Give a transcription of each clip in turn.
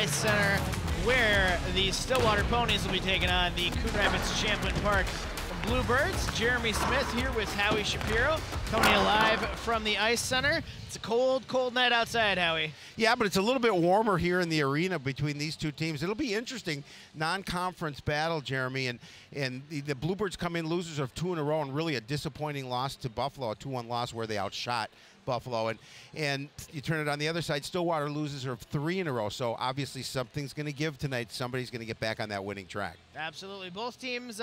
Ice Center, where the Stillwater Ponies will be taking on the Coon Rapids Champlain Park Bluebirds. Jeremy Smith here with Howie Shapiro, coming live from the Ice Center. It's a cold, cold night outside, Howie. Yeah, but it's a little bit warmer here in the arena between these two teams. It'll be interesting non-conference battle, Jeremy, and the Bluebirds come in losers of 2 in a row and really a disappointing loss to Buffalo, a 2-1 loss where they outshot Buffalo, and you turn it on the other side, Stillwater loses of 3 in a row, so obviously something's going to give tonight. Somebody's going to get back on that winning track. Absolutely. Both teams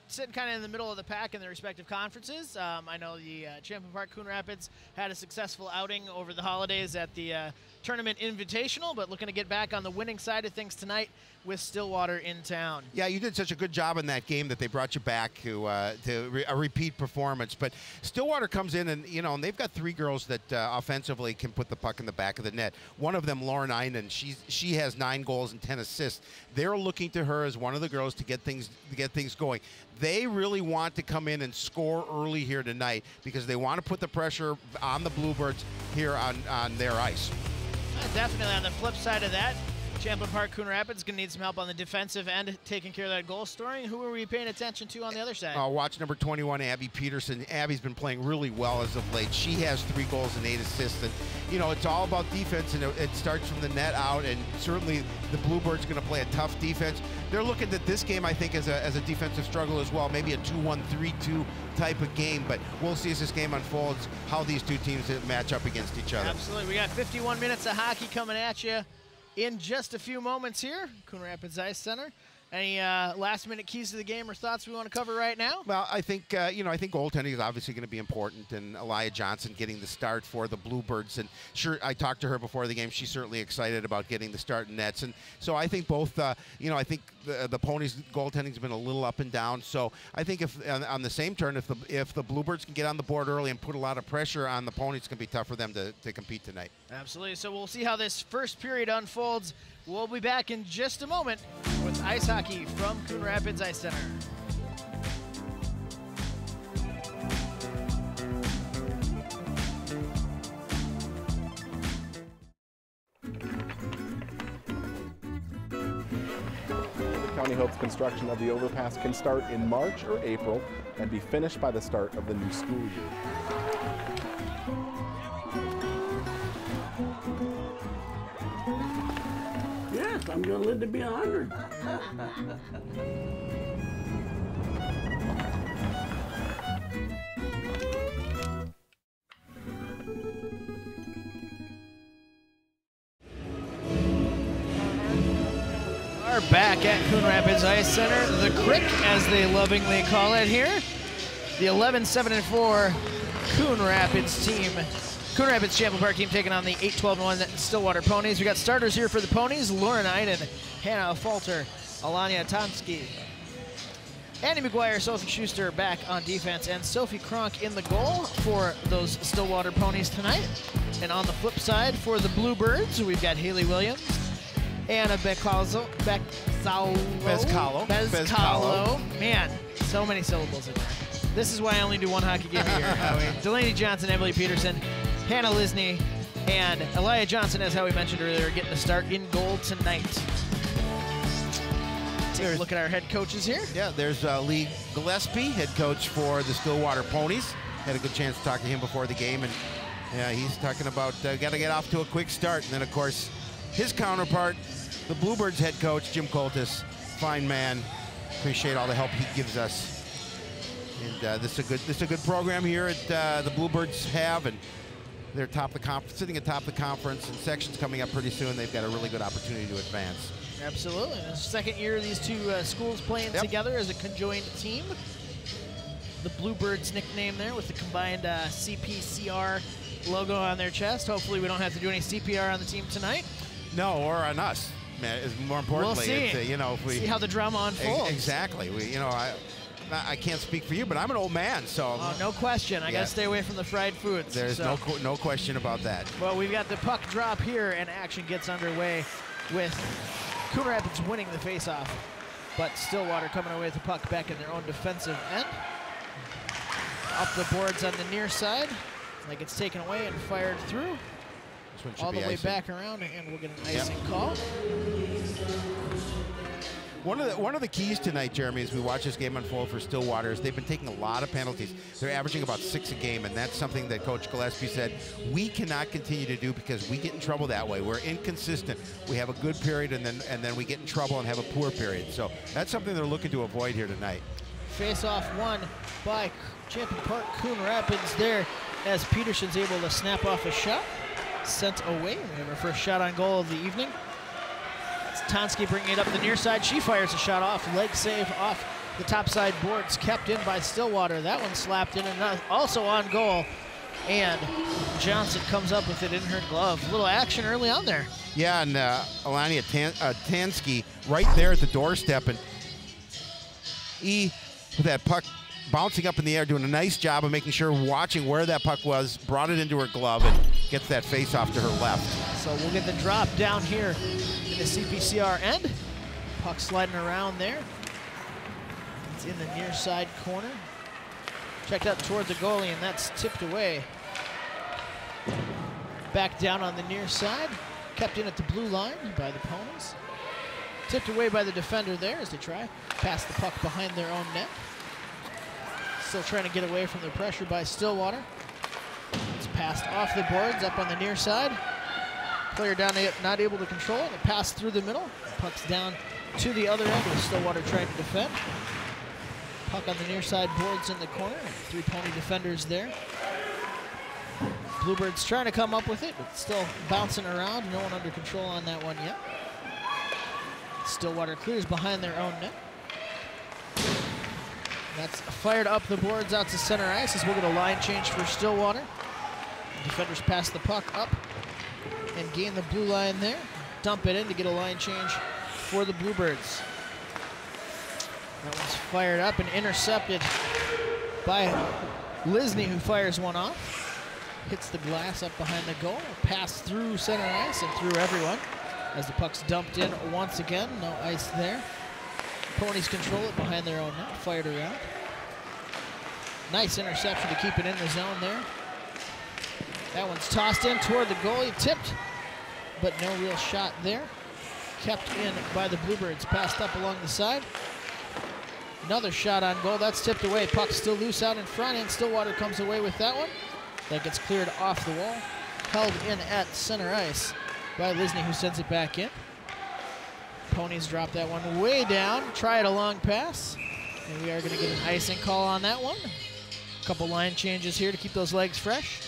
sitting kind of in the middle of the pack in their respective conferences. I know the Champlain Park Coon Rapids had a successful outing over the holidays at the Tournament Invitational, but looking to get back on the winning side of things tonight with Stillwater in town. Yeah, you did such a good job in that game that they brought you back to a repeat performance. But Stillwater comes in and, you know, and they've got 3 girls that offensively can put the puck in the back of the net. One of them, Lauren Einen, she has 9 goals and 10 assists. They're looking to her as one of the girls to get things going. They really want to come in and score early here tonight because they want to put the pressure on the Bluebirds here on their ice. Definitely. On the flip side of that, Champlain Park Coon Rapids going to need some help on the defensive end, taking care of that goal scoring. Who are we paying attention to on the other side? Watch number 21, Abby Peterson. Abby's been playing really well as of late. She has 3 goals and 8 assists. And, you know, it's all about defense, and it starts from the net out. And certainly the Bluebirds going to play a tough defense. They're looking at this game, I think, as a defensive struggle as well, maybe a 2-1, 3-2 type of game. But we'll see as this game unfolds how these two teams match up against each other. Absolutely. We got 51 minutes of hockey coming at you in just a few moments here, Coon Rapids Ice Center. Any last-minute keys to the game or thoughts we want to cover right now? Well, I think you know, I think goaltending is obviously going to be important, and Elia Johnson getting the start for the Bluebirds. And sure, I talked to her before the game. She's certainly excited about getting the start in nets. And so I think both, you know, I think the Ponies' goaltending has been a little up and down. So I think if on the same turn, if the Bluebirds can get on the board early and put a lot of pressure on the Ponies, it's going to be tough for them to compete tonight. Absolutely. So we'll see how this first period unfolds. We'll be back in just a moment with ice hockey from Coon Rapids Ice Center. The county hopes construction of the overpass can start in March or April and be finished by the start of the new school year. Yes, I'm going to live to be 100. Are back at Coon Rapids Ice Center, the Crick, as they lovingly call it here. The 11-7-4 Coon Rapids team. Coon Rapids Champlain Park team taking on the 8-12-1 Stillwater Ponies. We got starters here for the Ponies: Lauren Einen, Hannah Falter, Alanya Tomsky, Annie McGuire, Sophie Schuster back on defense, and Sophie Kronk in the goal for those Stillwater Ponies tonight. And on the flip side for the Bluebirds, we've got Haley Williams, Anna Bezcalo. Man, so many syllables in there. This is why I only do one hockey game a year. Delaney Johnson, Emily Peterson, Hannah Lisney, and Elia Johnson, as Howie mentioned earlier, getting the start in goal tonight. Take a look at our head coaches here. Yeah, there's Lee Gillespie, head coach for the Stillwater Ponies. Had a good chance to talk to him before the game, and yeah, he's talking about got to get off to a quick start. And then, of course, his counterpart, the Bluebirds head coach, Jim Coltis, fine man. Appreciate all the help he gives us. And this is a good program here at the Bluebirds have, and they're sitting atop the conference, and section's coming up pretty soon. They've got a really good opportunity to advance. Absolutely. It's the second year these two schools playing together as a conjoined team. The Bluebirds nickname there with the combined CPCR logo on their chest. Hopefully we don't have to do any CPR on the team tonight. No, or on us. More importantly, we'll see. It's, you know, if we see how the drama unfolds. Exactly. You know, I can't speak for you, but I'm an old man, so. Oh, no question. I got to stay away from the fried foods. There's no question about that. Well, we've got the puck drop here, and action gets underway with Coon Rapids winning the faceoff, but Stillwater coming away with the puck back in their own defensive end. Up the boards on the near side, like it's taken away and fired through. All the way back around, and we'll get an icing call. One of the keys tonight, Jeremy, as we watch this game unfold for Stillwater, is they've been taking a lot of penalties. They're averaging about 6 a game, and that's something that Coach Gillespie said we cannot continue to do because we get in trouble that way. We're inconsistent. We have a good period, and then we get in trouble and have a poor period. So that's something they're looking to avoid here tonight. Face-off won by Champion Park Coon Rapids there as Peterson's able to snap off a shot. Sent away. We have our first shot on goal of the evening. Tonsky bringing it up the near side. She fires a shot off. Leg save off the top side boards. Kept in by Stillwater. That one slapped in and also on goal. And Johnson comes up with it in her glove. A little action early on there. Yeah, and Alania Tansky right there at the doorstep. And with that puck bouncing up in the air, doing a nice job of making sure, watching where that puck was, brought it into her glove and gets that face off to her left. So we'll get the drop down here in the CPCR end. Puck sliding around there. It's in the near side corner. Checked out toward the goalie, and that's tipped away. Back down on the near side. Kept in at the blue line by the Ponies. Tipped away by the defender there as they try. Pass the puck behind their own net. Still trying to get away from the pressure by Stillwater. It's passed off the boards up on the near side. Player down, not able to control it. It passed through the middle. Puck's down to the other end with Stillwater trying to defend. Puck on the near side boards in the corner. 3 Pony defenders there. Bluebirds trying to come up with it, but still bouncing around. No one under control on that one yet. Stillwater clears behind their own net. That's fired up the boards out to center ice as we'll get a line change for Stillwater. The defenders pass the puck up and gain the blue line there. Dump it in to get a line change for the Bluebirds. That one's fired up and intercepted by Lisney, who fires one off. Hits the glass up behind the goal. Pass through center ice and through everyone as the puck's dumped in once again. No ice there. Ponies control it behind their own net. Fired around. Nice interception to keep it in the zone there. That one's tossed in toward the goalie. Tipped, but no real shot there. Kept in by the Bluebirds. Passed up along the side. Another shot on goal. That's tipped away. Puck still loose out in front, and Stillwater comes away with that one. That gets cleared off the wall. Held in at center ice by Lisney, who sends it back in. Ponies drop that one way down. Try it a long pass. And we are going to get an icing call on that one. A couple line changes here to keep those legs fresh.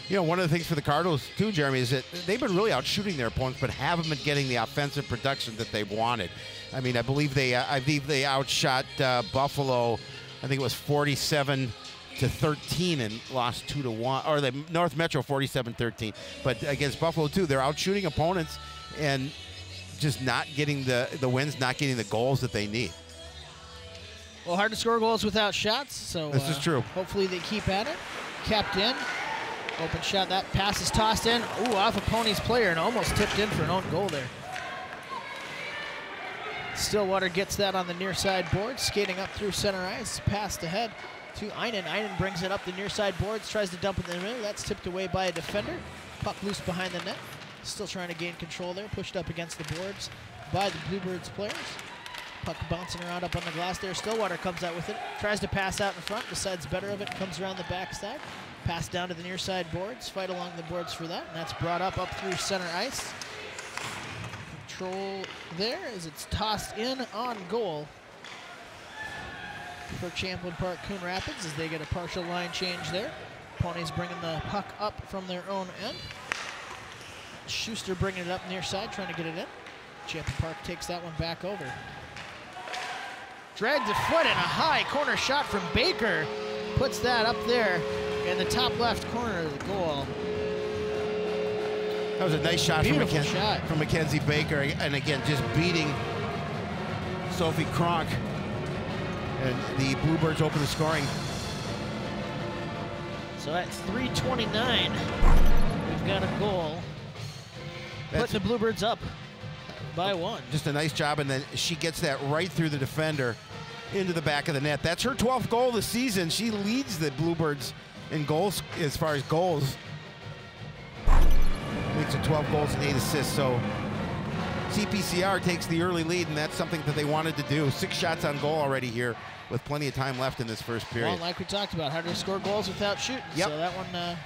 You know, one of the things for the Cardinals, too, Jeremy, is that they've been really out shooting their opponents, but haven't been getting the offensive production that they've wanted. I mean, I believe they outshot Buffalo, I think it was 47-13 and lost 2-1, or the North Metro 47-13. But against Buffalo, too, they're out shooting opponents and just not getting the wins, not getting the goals that they need. Well, hard to score goals without shots, so this is true. Hopefully they keep at it. Kept in. Open shot. That pass is tossed in. Ooh, off a Ponies player and almost tipped in for an own goal there. Stillwater gets that on the near side board, skating up through center ice. Passed ahead to Einen. Einen brings it up the near side boards, tries to dump it in the middle. That's tipped away by a defender. Puck loose behind the net. Still trying to gain control there. Pushed up against the boards by the Bluebirds players. Puck bouncing around up on the glass there. Stillwater comes out with it. Tries to pass out in front. Decides better of it. Comes around the backside. Pass down to the near side boards. Fight along the boards for that. And that's brought up through center ice. Control there as it's tossed in on goal for Champlain Park Coon Rapids as they get a partial line change there. Ponies bringing the puck up from their own end. Schuster bringing it up near side, trying to get it in. Champlain Park takes that one back over. Drags a foot and a high corner shot from Baker. Puts that up there in the top left corner of the goal. That was a nice shot from Mackenzie Baker, and again, just beating Sophie Kronk. And the Bluebirds open the scoring. So at 3:29, we've got a goal. Putting the Bluebirds up by 1. Just a nice job, and then she gets that right through the defender into the back of the net. That's her 12th goal this season. She leads the Bluebirds in goals as far as goals. Makes it 12 goals and 8 assists. So CPCR takes the early lead, and that's something that they wanted to do. 6 shots on goal already here with plenty of time left in this first period. Well, like we talked about, how to score goals without shooting. Yep. So that one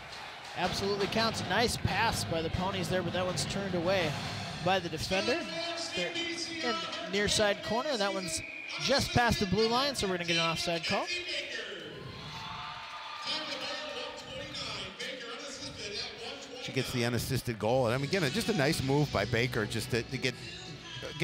absolutely counts. Nice pass by the Ponies there, but that one's turned away by the defender. They're in the near side corner. That one's just past the blue line, so we're going to get an offside call. She gets the unassisted goal. And I mean, again, just a nice move by Baker just to get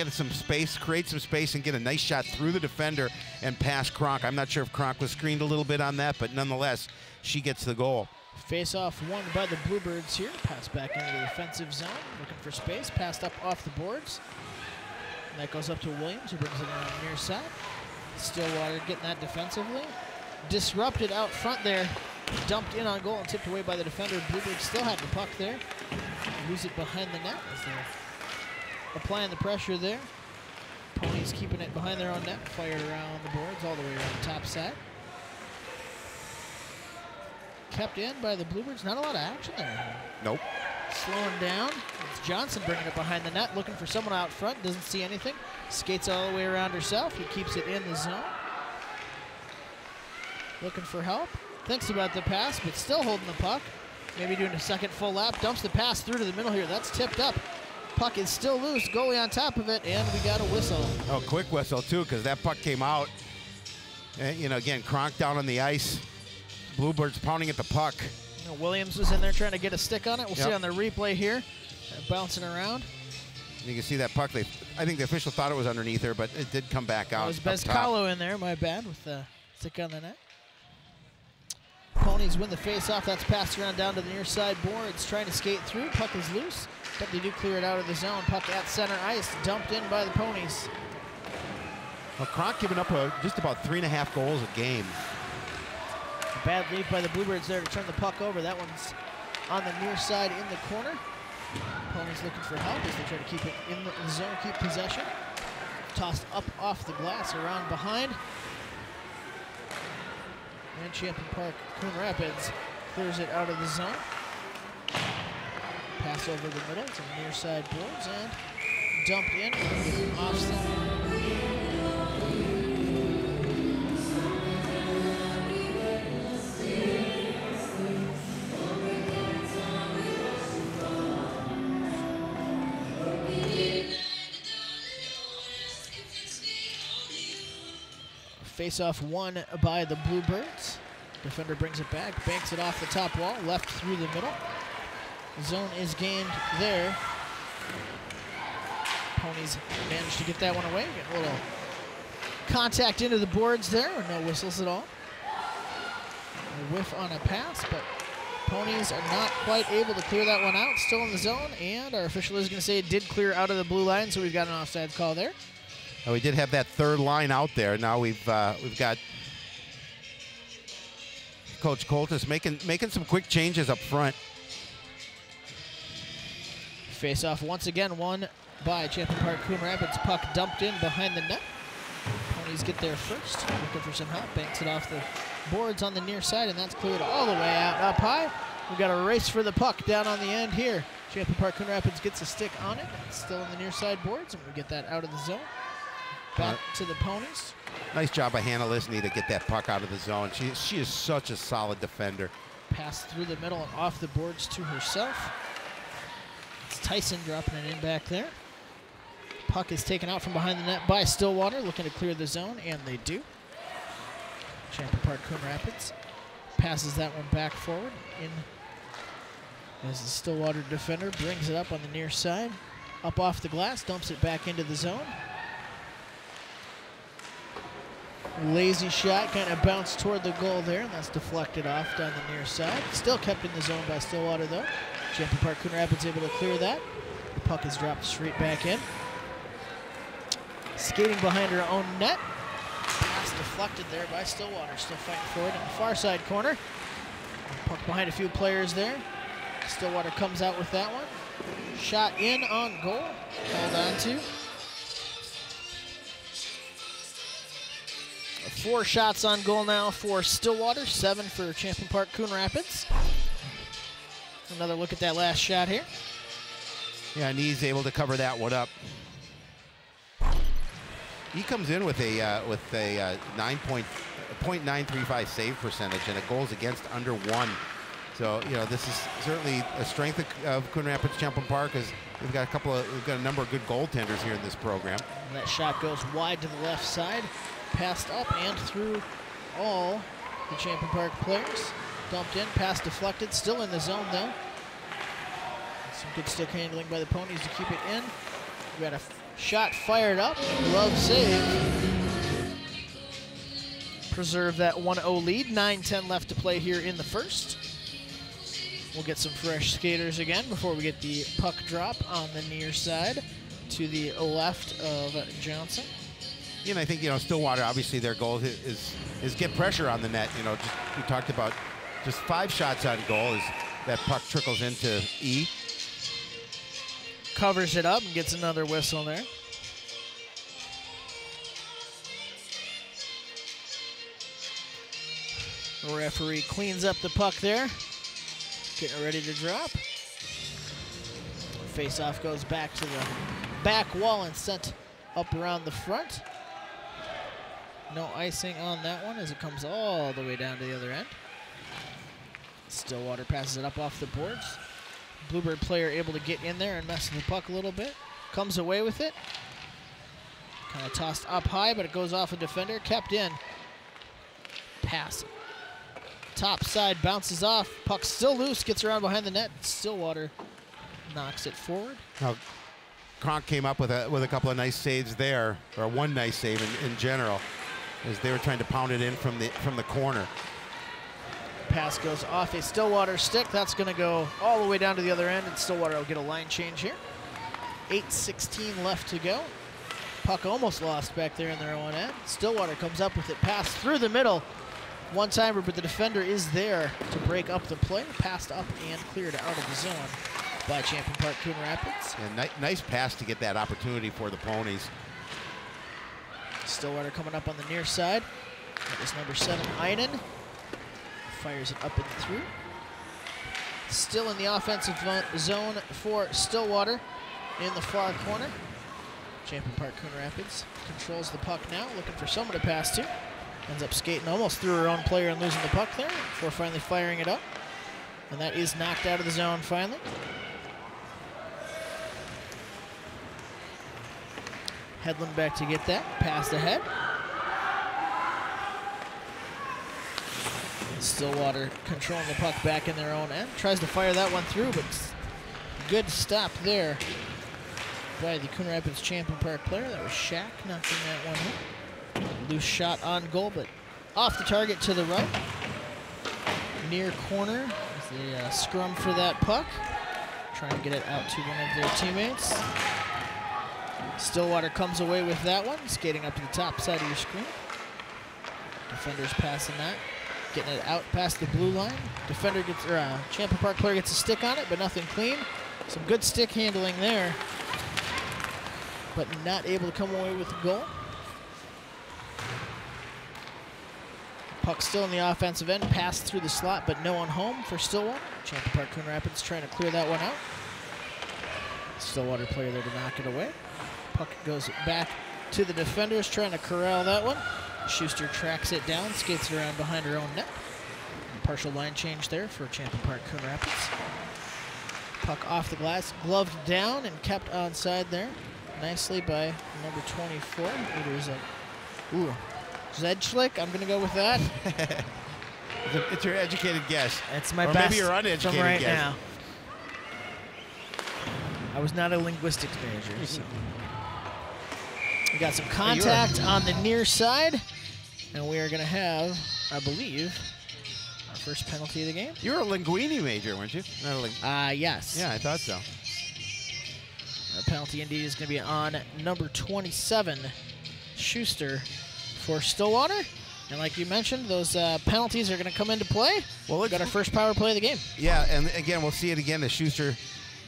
some space, create some space, and get a nice shot through the defender and past Kronk. I'm not sure if Kronk was screened a little bit on that, but nonetheless, she gets the goal. Face-off won by the Bluebirds here. Pass back into the defensive zone, looking for space. Passed up off the boards. And that goes up to Williams, who brings it on the near side. Stillwater getting that defensively. Disrupted out front there. Dumped in on goal and tipped away by the defender. Bluebirds still had the puck there. Lose it behind the net as they're applying the pressure there. Ponies keeping it behind their own net. Fired around the boards all the way around the top side. Kept in by the Bluebirds. Not a lot of action there. Nope. Slowing down. It's Johnson bringing it behind the net. Looking for someone out front. Doesn't see anything. Skates all the way around herself. He keeps it in the zone. Looking for help. Thinks about the pass, but still holding the puck. Maybe doing a second full lap. Dumps the pass through to the middle here. That's tipped up. Puck is still loose. Goalie on top of it, and we got a whistle. Oh, quick whistle, too, because that puck came out. And, you know, again, Kronk down on the ice. Bluebirds pounding at the puck. You know, Williams was in there trying to get a stick on it. We'll Yep. see on the replay here. Bouncing around. You can see that puck. I think the official thought it was underneath her, but it did come back out. That was Bezcalo in there, my bad, with the stick on the net. Ponies win the face-off. That's passed around down to the near side boards. Trying to skate through. Puck is loose, but they do clear it out of the zone. Puck at center ice. Dumped in by the Ponies. Well, Kronk giving up just about 3.5 goals a game. A bad lead by the Bluebirds there to turn the puck over. That one's on the near side in the corner. Ponies looking for help as they try to keep it in the zone, keep possession. Tossed up off the glass, around behind. And Champion Park, Coon Rapids clears it out of the zone. Pass over the middle to the near side boards and dumped in off center. Face-off won by the Bluebirds. Defender brings it back, banks it off the top wall, left through the middle. Zone is gained there. Ponies managed to get that one away. Get a little contact into the boards there, no whistles at all. A whiff on a pass, but Ponies are not quite able to clear that one out. Still in the zone, and our official is going to say it did clear out of the blue line, so we've got an offside call there. We did have that third line out there. Now we've got Coach Coltis making some quick changes up front. Face-off once again won by Champion Park Coon Rapids. Puck dumped in behind the net. Ponies get there first. Looking for some help. Banks it off the boards on the near side, and that's cleared all the way out up high. We've got a race for the puck down on the end here. Champion Park Coon Rapids gets a stick on it. It's still in the near side boards, and we get that out of the zone. Back to the Ponies. Nice job by Hannah Lisney to get that puck out of the zone. She is such a solid defender. Pass through the middle and off the boards to herself. It's Tyson dropping it in back there. Puck is taken out from behind the net by Stillwater, looking to clear the zone, and they do. Champion Park Coon Rapids passes that one back forward in as the Stillwater defender brings it up on the near side. Up off the glass, dumps it back into the zone. Lazy shot, kind of bounced toward the goal there, and that's deflected off down the near side. Still kept in the zone by Stillwater, though. Champion Park Coon Rapids able to clear that. The puck is dropped straight back in. Skating behind her own net. Pass deflected there by Stillwater. Still fighting for it in the far side corner. Puck behind a few players there. Stillwater comes out with that one. Shot in on goal. Held on to. 4 shots on goal now for Stillwater, 7 for Champion Park Coon Rapids. Another look at that last shot here. Yeah, and he's able to cover that one up. He comes in with a 0.935 save percentage and a goals against under 1. So this is certainly a strength of Coon Rapids Champlain Park, as we've got a number of good goaltenders here in this program. And that shot goes wide to the left side, passed up and through all the Champlain Park players. Dumped in, pass deflected, still in the zone though. Some good stick handling by the Ponies to keep it in. We got a shot fired up, glove save. Preserve that 1-0 lead, 9:10 left to play here in the first. We'll get some fresh skaters again before we get the puck drop on the near side to the left of Johnson. I think, Stillwater, obviously their goal is get pressure on the net. We talked about just 5 shots on goal as that puck trickles into E. Covers it up and gets another whistle there. The referee cleans up the puck there. Getting ready to drop. Face-off goes back to the back wall and sent up around the front. No icing on that one as it comes all the way down to the other end. Stillwater passes it up off the boards. Bluebird player able to get in there and mess with the puck a little bit. Comes away with it. Kind of tossed up high, but it goes off a defender. Kept in. Pass. Top side bounces off. Puck still loose. Gets around behind the net. Stillwater knocks it forward. Now, Kronk came up with a couple of nice saves there, or one nice save in general, as they were trying to pound it in from the corner. Pass goes off a Stillwater stick. That's going to go all the way down to the other end, and Stillwater will get a line change here. 8:16 left to go. Puck almost lost back there in their own end. Stillwater comes up with it. Pass through the middle. One-timer, but the defender is there to break up the play. Passed up and cleared out of the zone by Champlain Park Coon Rapids. Yeah, nice pass to get that opportunity for the Ponies. Stillwater coming up on the near side. That is number 7, Einen. Fires it up and through. Still in the offensive zone for Stillwater in the far corner. Champlain Park Coon Rapids controls the puck now, looking for someone to pass to. Ends up skating almost through her own player and losing the puck there before finally firing it up. And that is knocked out of the zone finally. Headland back to get that. Passed ahead. Stillwater controlling the puck back in their own end. Tries to fire that one through, but good stop there by the Coon Rapids Champlain Park player. That was Shaq knocking that one in. Loose shot on goal, but off the target to the right. Near corner is the scrum for that puck. Trying to get it out to one of their teammates. Stillwater comes away with that one, skating up to the top side of your screen. Defender's passing that. Getting it out past the blue line. Defender gets, Champlain Park player gets a stick on it, but nothing clean. Some good stick handling there, but not able to come away with the goal. Puck still in the offensive end, passed through the slot, but no one home for Stillwater. Champlain Park Coon Rapids trying to clear that one out. Stillwater player there to knock it away. Puck goes back to the defenders, trying to corral that one. Schuster tracks it down, skates around behind her own net. Partial line change there for Champlain Park Coon Rapids. Puck off the glass, gloved down and kept onside there. Nicely by number 24. It was a Zedschlick, I'm going to go with that. It's your educated guess. It's my or best maybe your uneducated from right guess. now. I was not a linguistics major, so. We got some contact on the near side, and we are going to have, I believe, our first penalty of the game. You were a Linguini major, weren't you? Yes. Yeah, I thought so. The penalty indeed is going to be on number 27, Schuster, for Stillwater. And like you mentioned, those penalties are going to come into play. Well, we got our first power play of the game. Yeah, and again, we'll see it again as Schuster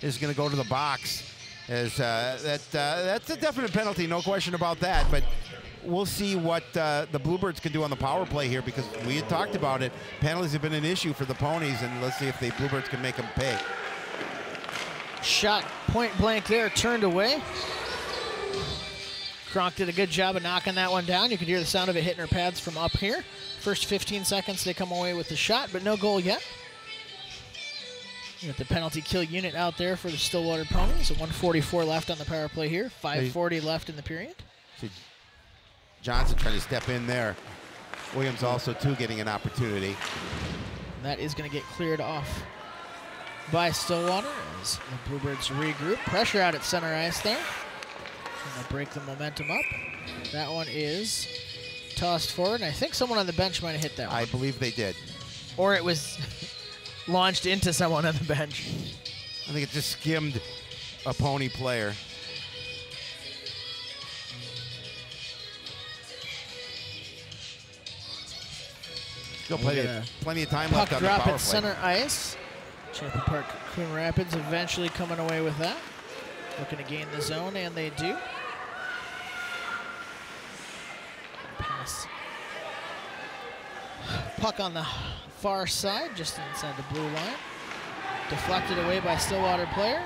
is going to go to the box. As that's a definite penalty, no question about that. But we'll see what the Bluebirds can do on the power play here, because we had talked about it. Penalties have been an issue for the Ponies, and let's see if the Bluebirds can make them pay. Shot point blank there, turned away. Kronk did a good job of knocking that one down. You could hear the sound of it hitting her pads from up here. First 15 seconds, they come away with the shot, but no goal yet. You got the penalty kill unit out there for the Stillwater Ponies. 1:44 left on the power play here. 5:40 left in the period. See Johnson trying to step in there. Williams also, too, getting an opportunity. And that is going to get cleared off by Stillwater as the Bluebirds regroup. Pressure out at center ice there. Trying to break the momentum up. That one is tossed forward, and I think someone on the bench might have hit that one. I believe they did. Or it was launched into someone on the bench. I think it just skimmed a Pony player. Still plenty of time left on the power puck drop play. at center ice. Champion Park Coon Rapids eventually coming away with that. Looking to gain the zone, and they do. Pass. Puck on the far side, just inside the blue line. Deflected away by Stillwater player.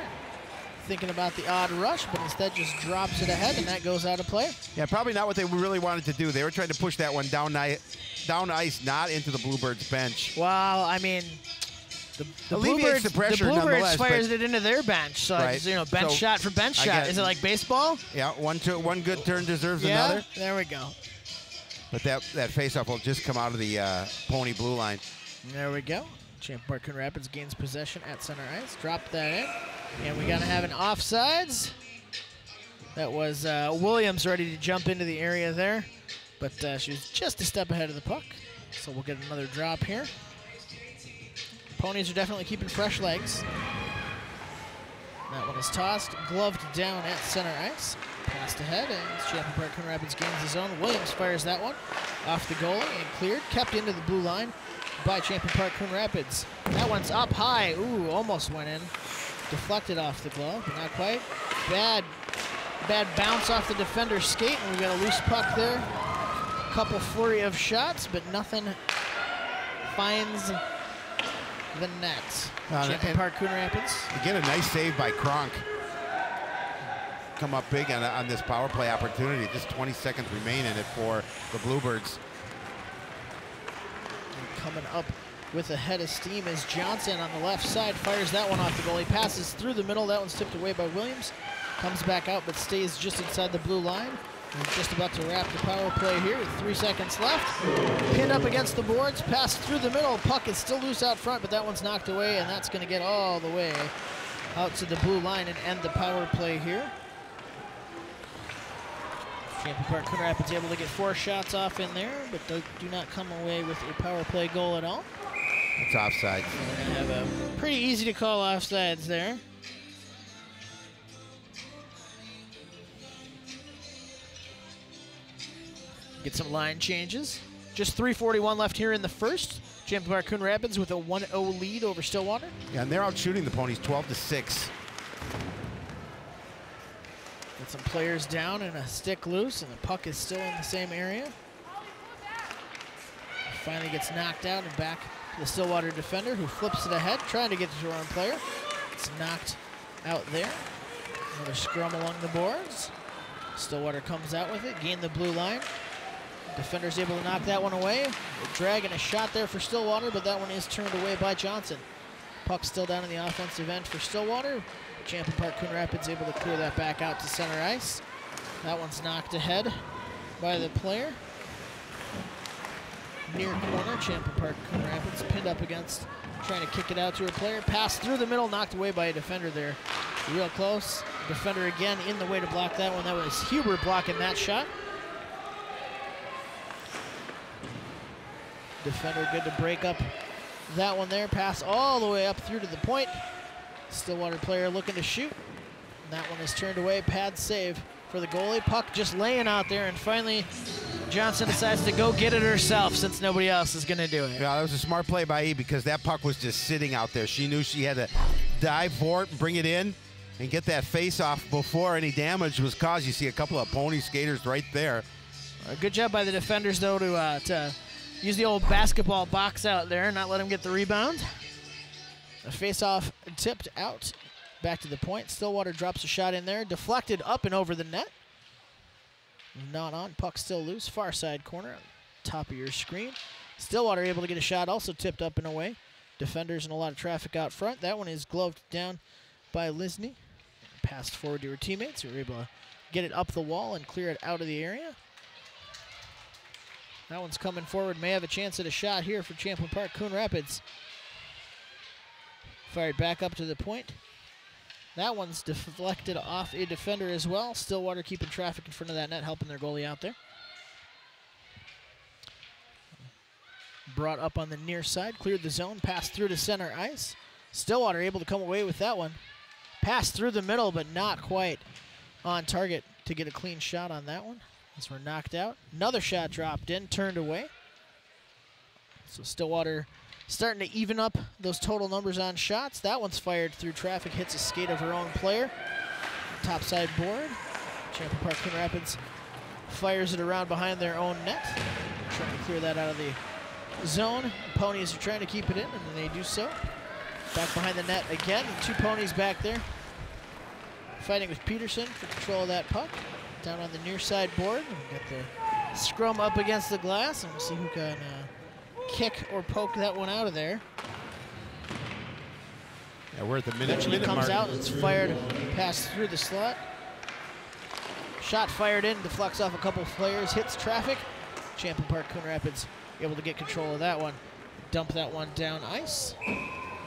Thinking about the odd rush, but instead just drops it ahead, and that goes out of play. Yeah, probably not what they really wanted to do. They were trying to push that one down ice, not into the Bluebirds bench. Well, I mean, the Alleviates the pressure Bluebirds nonetheless, fires it into their bench. So, Right. it's, you know, bench So, shot for bench I shot. get- Is it like baseball? Yeah, one good turn deserves Yeah, another. there we go. But that faceoff will just come out of the Pony blue line. There we go. Champion Park Coon Rapids gains possession at center ice. Drop that in. And we got to have an offsides. That was Williams ready to jump into the area there. But she was just a step ahead of the puck. So we'll get another drop here. Ponies are definitely keeping fresh legs. That one is tossed, gloved down at center ice. Passed ahead, and Champion Park Coon Rapids gains his own. Williams fires that one off the goalie and cleared. Kept into the blue line by Champion Park Coon Rapids. That one's up high. Ooh, almost went in. Deflected off the glove, but not quite. Bad bounce off the defender's skate, and we've got a loose puck there. Couple flurry of shots, but nothing finds the net. Champion Park Coon Rapids. Again, a nice save by Kronk. Come up big on this power play opportunity. Just 20 seconds remain in it for the Bluebirds. And coming up with a head of steam is Johnson on the left side. Fires that one off the goalie. Passes through the middle. That one's tipped away by Williams. Comes back out, but stays just inside the blue line. We're just about to wrap the power play here with 3 seconds left. Pinned up against the boards. Passed through the middle. Puck is still loose out front, but that one's knocked away, and that's going to get all the way out to the blue line and end the power play here. Champion Park Coon Rapids able to get 4 shots off in there, but do not come away with a power play goal at all. It's offside. We're going to have a pretty easy to call offsides there. Get some line changes. Just 3:41 left here in the first. Champion Park Coon Rapids with a 1-0 lead over Stillwater. Yeah, and they're out shooting the Ponies 12-6. Get some players down and a stick loose, and the puck is still in the same area. Finally gets knocked out and back to the Stillwater defender, who flips it ahead, trying to get to our own player. It's knocked out there. Another scrum along the boards. Stillwater comes out with it, gain the blue line. Defender's able to knock that one away. Dragging a shot there for Stillwater, but that one is turned away by Johnson. Puck still down in the offensive end for Stillwater. Champion Park Coon Rapids able to clear that back out to center ice. That one's knocked ahead by the player. Near corner, Champion Park Coon Rapids pinned up against, trying to kick it out to a player. Pass through the middle, knocked away by a defender there. Real close. Defender again in the way to block that one. That was Huber blocking that shot. Defender good to break up that one there. Pass all the way up through to the point. Stillwater player looking to shoot. And that one is turned away. Pad save for the goalie. Puck just laying out there, and finally Johnson decides to go get it herself since nobody else is going to do it. Yeah, that was a smart play by E, because that puck was just sitting out there. She knew she had to dive for it and bring it in and get that face off before any damage was caused. You see a couple of Pony skaters right there. Good job by the defenders, though, to use the old basketball box out there and not let him get the rebound. A face-off tipped out. Back to the point. Stillwater drops a shot in there. Deflected up and over the net. Not on. Puck still loose. Far side corner. Top of your screen. Stillwater able to get a shot. Also tipped up and away. Defenders and a lot of traffic out front. That one is gloved down by Lisney. Passed forward to her teammates who were able to get it up the wall and clear it out of the area. That one's coming forward. May have a chance at a shot here for Champlain Park. Coon Rapids fired back up to the point. That one's deflected off a defender as well. Stillwater keeping traffic in front of that net, helping their goalie out there. Brought up on the near side, cleared the zone, passed through to center ice. Stillwater able to come away with that one. Passed through the middle, but not quite on target to get a clean shot on that one. As we're knocked out. Another shot dropped in, turned away. So Stillwater starting to even up those total numbers on shots. That one's fired through traffic, hits a skate of her own player. Top side board. Champlain Park Coon Rapids fires it around behind their own net. Trying to clear that out of the zone. Ponies are trying to keep it in, and they do so. Back behind the net again. 2 ponies back there. Fighting with Peterson for control of that puck. Down on the near side board. We got the scrum up against the glass, and we'll see who can kick or poke that one out of there. Yeah, we're at the minute comes mark. out, it's fired, passed through the slot. Shot fired in, deflects off a couple of players, hits traffic. Champlain Park Coon Rapids able to get control of that one. Dump that one down ice.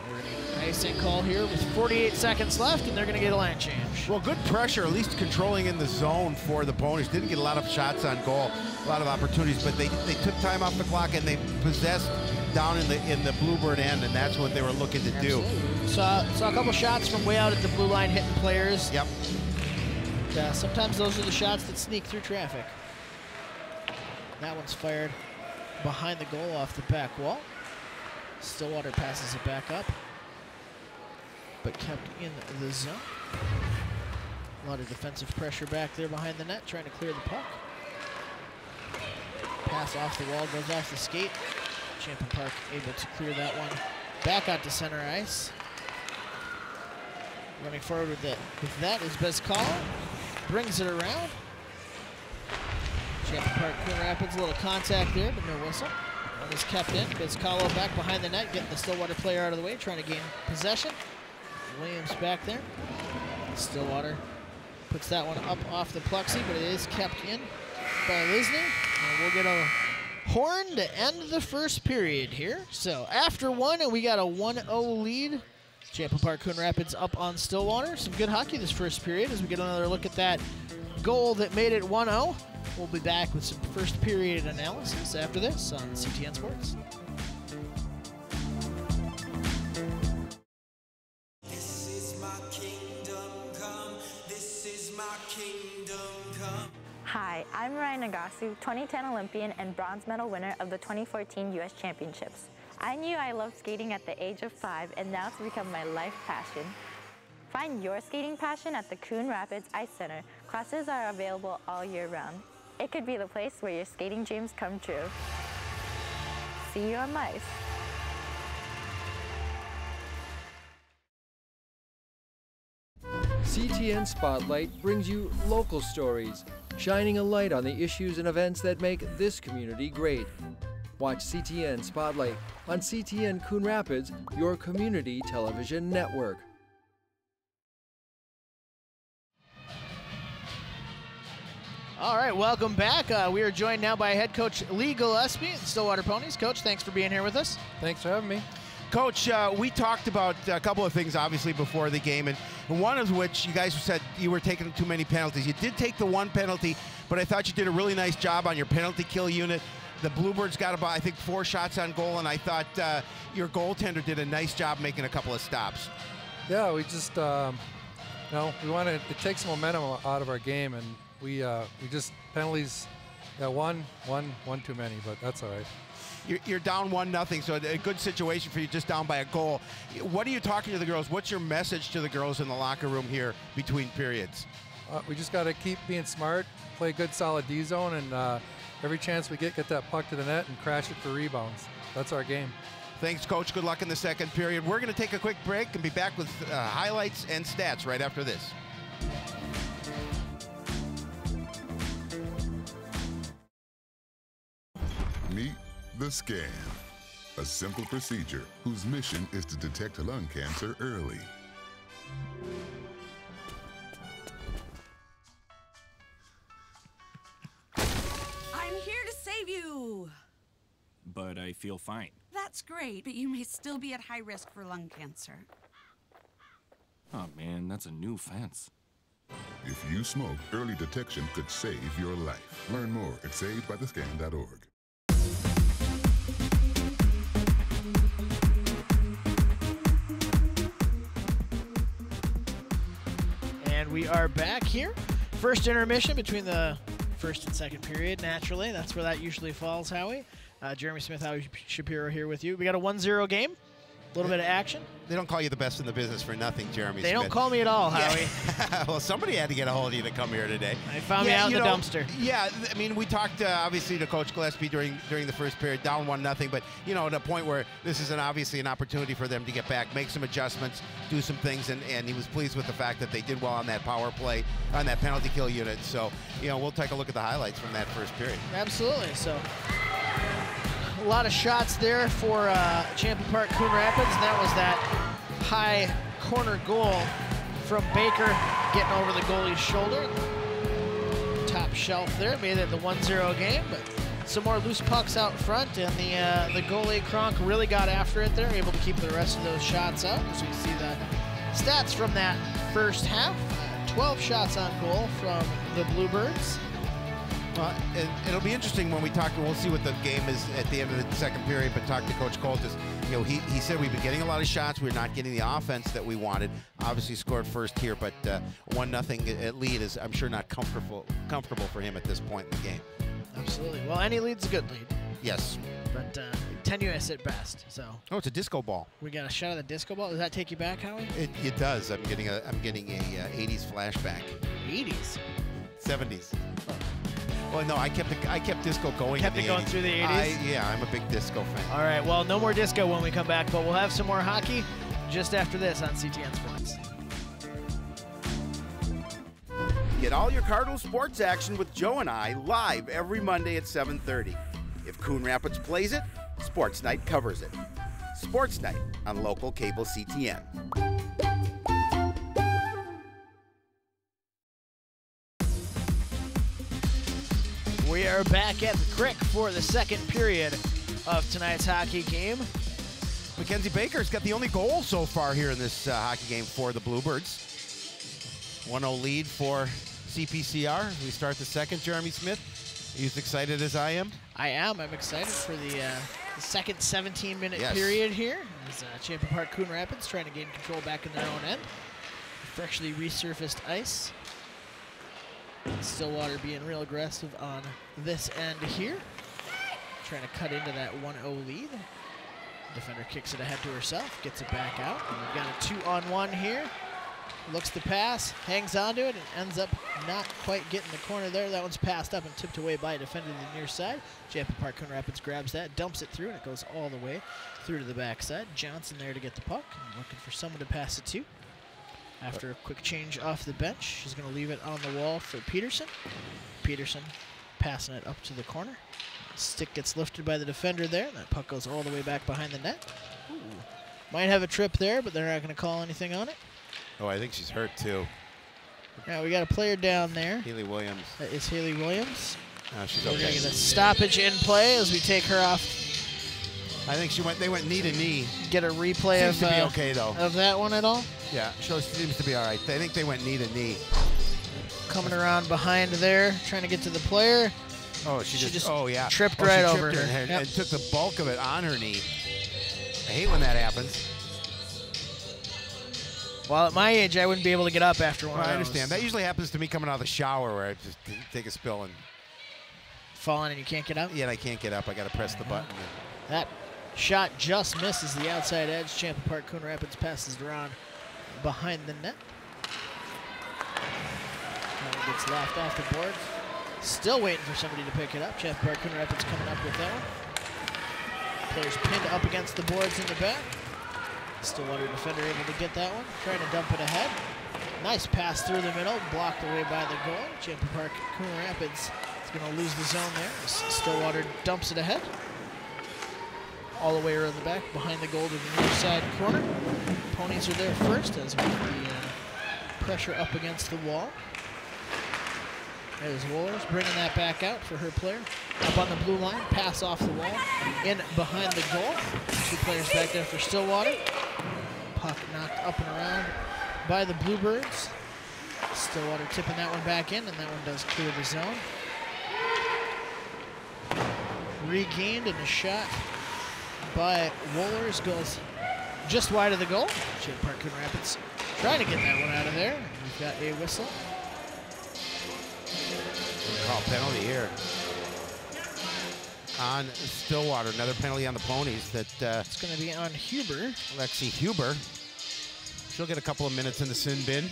We're going to get an icing call here with 48 seconds left, and they're going to get a line change. Well, good pressure, at least controlling in the zone for the Ponies. Didn't get a lot of shots on goal, a lot of opportunities, but they took time off the clock and they possessed down in the Bluebird end, and that's what they were looking to do. Saw a couple shots from way out at the blue line hitting players. Yep. And, sometimes those are the shots that sneak through traffic. That one's fired behind the goal off the back wall. Stillwater passes it back up, but kept in the zone. A lot of defensive pressure back there behind the net, trying to clear the puck. Pass off the wall, goes off the skate. Champlain Park able to clear that one back out to center ice. Running forward with that is Bezcala. Brings it around. Champlain Park Coon Rapids, a little contact there, but no whistle. One is kept in. Bezcala back behind the net, getting the Stillwater player out of the way, trying to gain possession. Williams back there. Stillwater puts that one up off the plexi, but it is kept in by Lisney. And we'll get a horn to end the first period here. So after one, and we got a 1-0 lead. Champlain Park Coon Rapids up on Stillwater. Some good hockey this first period as we get another look at that goal that made it 1-0. We'll be back with some first period analysis after this on CTN Sports. This is my kingdom come. This is my kingdom come. Hi, I'm Ryan Nagasu, 2010 Olympian and bronze medal winner of the 2014 U.S. Championships. I knew I loved skating at the age of 5, and now it's become my life passion. Find your skating passion at the Coon Rapids Ice Center. Classes are available all year round. It could be the place where your skating dreams come true. See you on ice. CTN Spotlight brings you local stories, shining a light on the issues and events that make this community great. Watch CTN Spotlight on CTN Coon Rapids, your community television network. All right, welcome back. We are joined now by head coach Lee Gillespie, Stillwater Ponies. Coach, thanks for being here with us. Thanks for having me. Coach, we talked about a couple of things, obviously, before the game, and one of which you guys said you were taking too many penalties. You did take the one penalty, but I thought you did a really nice job on your penalty kill unit. The Bluebirds got about, I think, 4 shots on goal, and I thought your goaltender did a nice job making a couple of stops. Yeah, we just, we wanted to take some momentum out of our game, and we just penalties, one too many, but that's all right. You're down 1-0, so a good situation for you, just down by a goal. What are you talking to the girls? What's your message to the girls in the locker room here between periods? We just got to keep being smart, play good solid D zone, and every chance we get that puck to the net and crash it for rebounds. That's our game. Thanks, Coach. Good luck in the second period. We're going to take a quick break and be back with highlights and stats right after this. Meet the scan, a simple procedure whose mission is to detect lung cancer early. I'm here to save you. But I feel fine. That's great, but you may still be at high risk for lung cancer. Oh man, that's a new fence. If you smoke, early detection could save your life. Learn more at savedbythescan.org. And we are back here. First intermission between the first and second period, naturally. That's where that usually falls, Howie. Jeremy Smith, Howie Shapiro here with you. We got a 1-0 game. A little bit of action. They don't call you the best in the business for nothing, Jeremy They Smith. don't call me at all, Howie. Yeah. Well, somebody had to get a hold of you to come here today. They found me out in the dumpster. Yeah, I mean, we talked obviously to Coach Gillespie during the first period, down 1-0, but you know, at a point where this is obviously an opportunity for them to get back, make some adjustments, do some things, and he was pleased with the fact that they did well on that power play, on that penalty kill unit. So, you know, we'll take a look at the highlights from that first period. Absolutely. So, a lot of shots there for Champion Park Coon Rapids. That was that high corner goal from Baker getting over the goalie's shoulder. Top shelf there, made it the 1-0 game, but some more loose pucks out front, and the goalie Kronk really got after it there, able to keep the rest of those shots out. So you see the stats from that first half. 12 shots on goal from the Bluebirds. Well, it'll be interesting when we talk. We'll see what the game is at the end of the second period. But talk to Coach Coltis. You know, he said we've been getting a lot of shots. We're not getting the offense that we wanted. Obviously scored first here, but 1-0 lead is, I'm sure, not comfortable for him at this point in the game. Absolutely. Well, any lead's a good lead. Yes. But tenuous at best. So. Oh, it's a disco ball. We got a shot of the disco ball. Does that take you back, Howie? It does. I'm getting a 80s flashback. 80s. 70s. Oh. Well, no, I kept disco going. Kept it going through the 80s? Yeah, I'm a big disco fan. All right, well, no more disco when we come back, but we'll have some more hockey just after this on CTN Sports. Get all your Cardinal sports action with Joe and I live every Monday at 7:30. If Coon Rapids plays it, Sports Night covers it. Sports Night on local cable CTN. We are back at the Crick for the second period of tonight's hockey game. Mackenzie Baker's got the only goal so far here in this hockey game for the Bluebirds. 1-0 lead for CPCR. We start the second. Jeremy Smith, are you as excited as I am? I am. I'm excited for the second 17-minute Yes. period here. As Champion Park Coon Rapids trying to gain control back in their own end. Freshly resurfaced ice. Stillwater being real aggressive on this end here. Trying to cut into that 1-0 lead. Defender kicks it ahead to herself, gets it back out. And we've got a 2-on-1 here. Looks to pass, hangs onto it, and ends up not quite getting the corner there. That one's passed up and tipped away by a defender to the near side. Champion Park Coon Rapids grabs that, dumps it through, and it goes all the way through to the backside. Johnson there to get the puck, and looking for someone to pass it to. After a quick change off the bench, she's going to leave it on the wall for Peterson. Peterson passing it up to the corner. Stick gets lifted by the defender there. That puck goes all the way back behind the net. Ooh. Might have a trip there, but they're not going to call anything on it. Oh, I think she's hurt too. Now we got a player down there. Haley Williams. That is Haley Williams. She's We're okay. going to get a stoppage in play as we take her off. I think they went knee to knee. Get a replay Seems to be okay, though. of that one at all? Yeah, seems to be all right. I think they went knee to knee. Coming around behind there, trying to get to the player. Oh, she just tripped right over her her. and took the bulk of it on her knee. I hate when that happens. Well, at my age, I wouldn't be able to get up after one of those. I understand. That usually happens to me coming out of the shower where I just take a spill and falling and you can't get up? Yeah, I can't get up. I got to press the button. That shot just misses the outside edge. Champion Park Coon Rapids passes it around behind the net. That one gets laughed off the board. Still waiting for somebody to pick it up. Champion Park Coon Rapids coming up with that one. Players pinned up against the boards in the back. Stillwater defender able to get that one. Trying to dump it ahead. Nice pass through the middle. Blocked away by the goal. Champion Park Coon Rapids is going to lose the zone there. Stillwater dumps it ahead. all the way around the back, behind the goal to the near side corner. Ponies are there first as we get the pressure up against the wall. There's Wohlers bringing that back out for her player. Up on the blue line, pass off the wall, in behind the goal. 2 players back there for Stillwater. Puck knocked up and around by the Bluebirds. Stillwater tipping that one back in, and that one does clear the zone. Regained, and a shot by Wohlers goes just wide of the goal. Champ Park Coon Rapids trying to get that one out of there. We've got a whistle. Call penalty here on Stillwater. Another penalty on the Ponies. That it's going to be on Huber. Lexi Huber. She'll get a couple of minutes in the sin bin.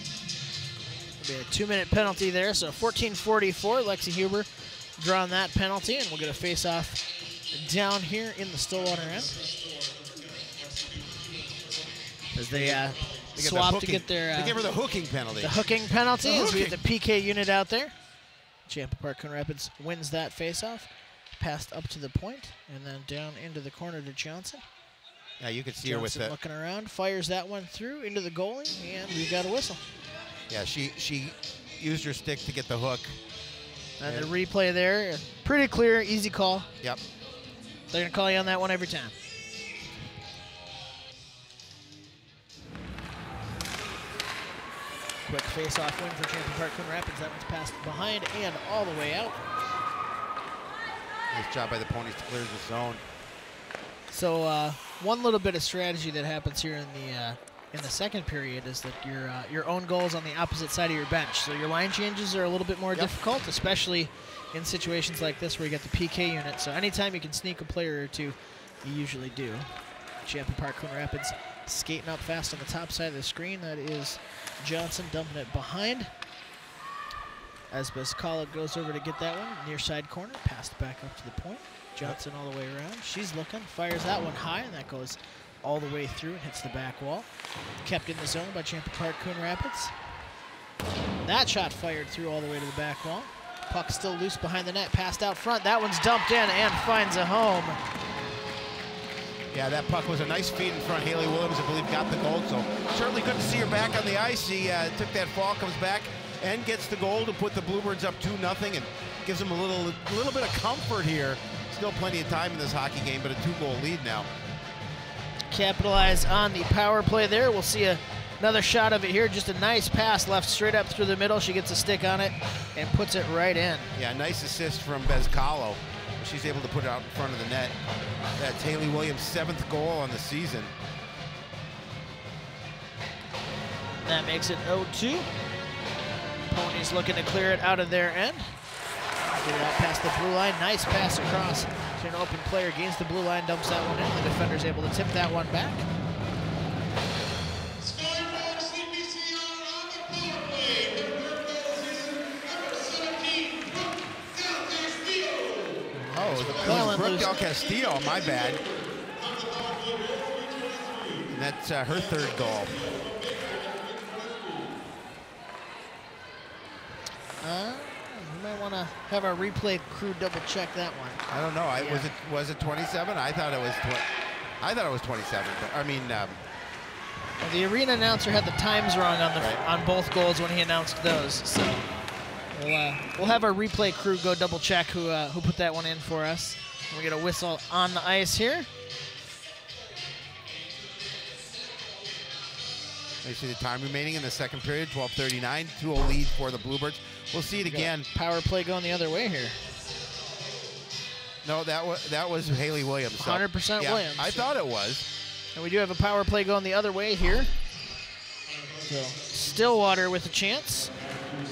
It'll be a 2-minute penalty there. So 14:44. Lexi Huber drawing that penalty, and we'll get a face-off down here in the Stillwater end. As they swap to get their. They give her the hooking penalty. The hooking penalty as we get the PK unit out there. Champa Park Coon Rapids wins that face-off. Passed up to the point, and then down into the corner to Johnson. Yeah, you could see her with that. Looking around, fires that one through into the goalie, and we got a whistle. Yeah, she used her stick to get the hook. And the replay there, pretty clear, easy call. Yep. They're going to call you on that one every time. Quick face-off win for Champion Park Coon Rapids. That one's passed behind and all the way out. Nice job by the Ponies to clear the zone. So one little bit of strategy that happens here in the second period is that your own goal is on the opposite side of your bench. So your line changes are a little bit more difficult, especially in situations like this where you get the PK unit. So anytime you can sneak a player or two, you usually do. Champion Park Coon Rapids skating up fast on the top side of the screen. That is Johnson dumping it behind. As Bezcala goes over to get that one, near side corner, passed back up to the point. Johnson all the way around. She's looking, fires that one high, and that goes all the way through and hits the back wall. Kept in the zone by Champion Park Coon Rapids. That shot fired through all the way to the back wall. Puck still loose behind the net, passed out front. That one's dumped in and finds a home. Yeah, that puck was a nice feed in front. Haley Williams, I believe, got the goal. So certainly good to see her back on the ice. She took that fall, comes back, and gets the goal to put the Bluebirds up 2-0 and gives them a little bit of comfort here. Still plenty of time in this hockey game, but a 2-goal lead now. Capitalize on the power play there. We'll see another shot of it here. Just a nice pass left straight up through the middle. She gets a stick on it and puts it right in. Yeah, nice assist from Bezcala. She's able to put it out in front of the net. That's Haley Williams' 7th goal on the season. That makes it 0-2. Ponies looking to clear it out of their end. Get it out past the blue line. Nice pass across to an open player. Gains the blue line, dumps that one in. The defender's able to tip that one back. Oh, it was Brooke Castillo, my bad. And that's her 3rd goal. You might want to have our replay crew double check that one. I don't know. Was it 27? I thought it was 27. But I mean, well, the arena announcer had the times wrong on both goals when he announced those. So we'll have our replay crew go double check who put that one in for us. We get a whistle on the ice here. You see the time remaining in the second period, 12:39, 2-0 lead for the Bluebirds. We'll see it again. Power play going the other way here. No, that was Haley Williams. So, 100% yeah, Williams. I thought it was. And we do have a power play going the other way here. So Stillwater with a chance on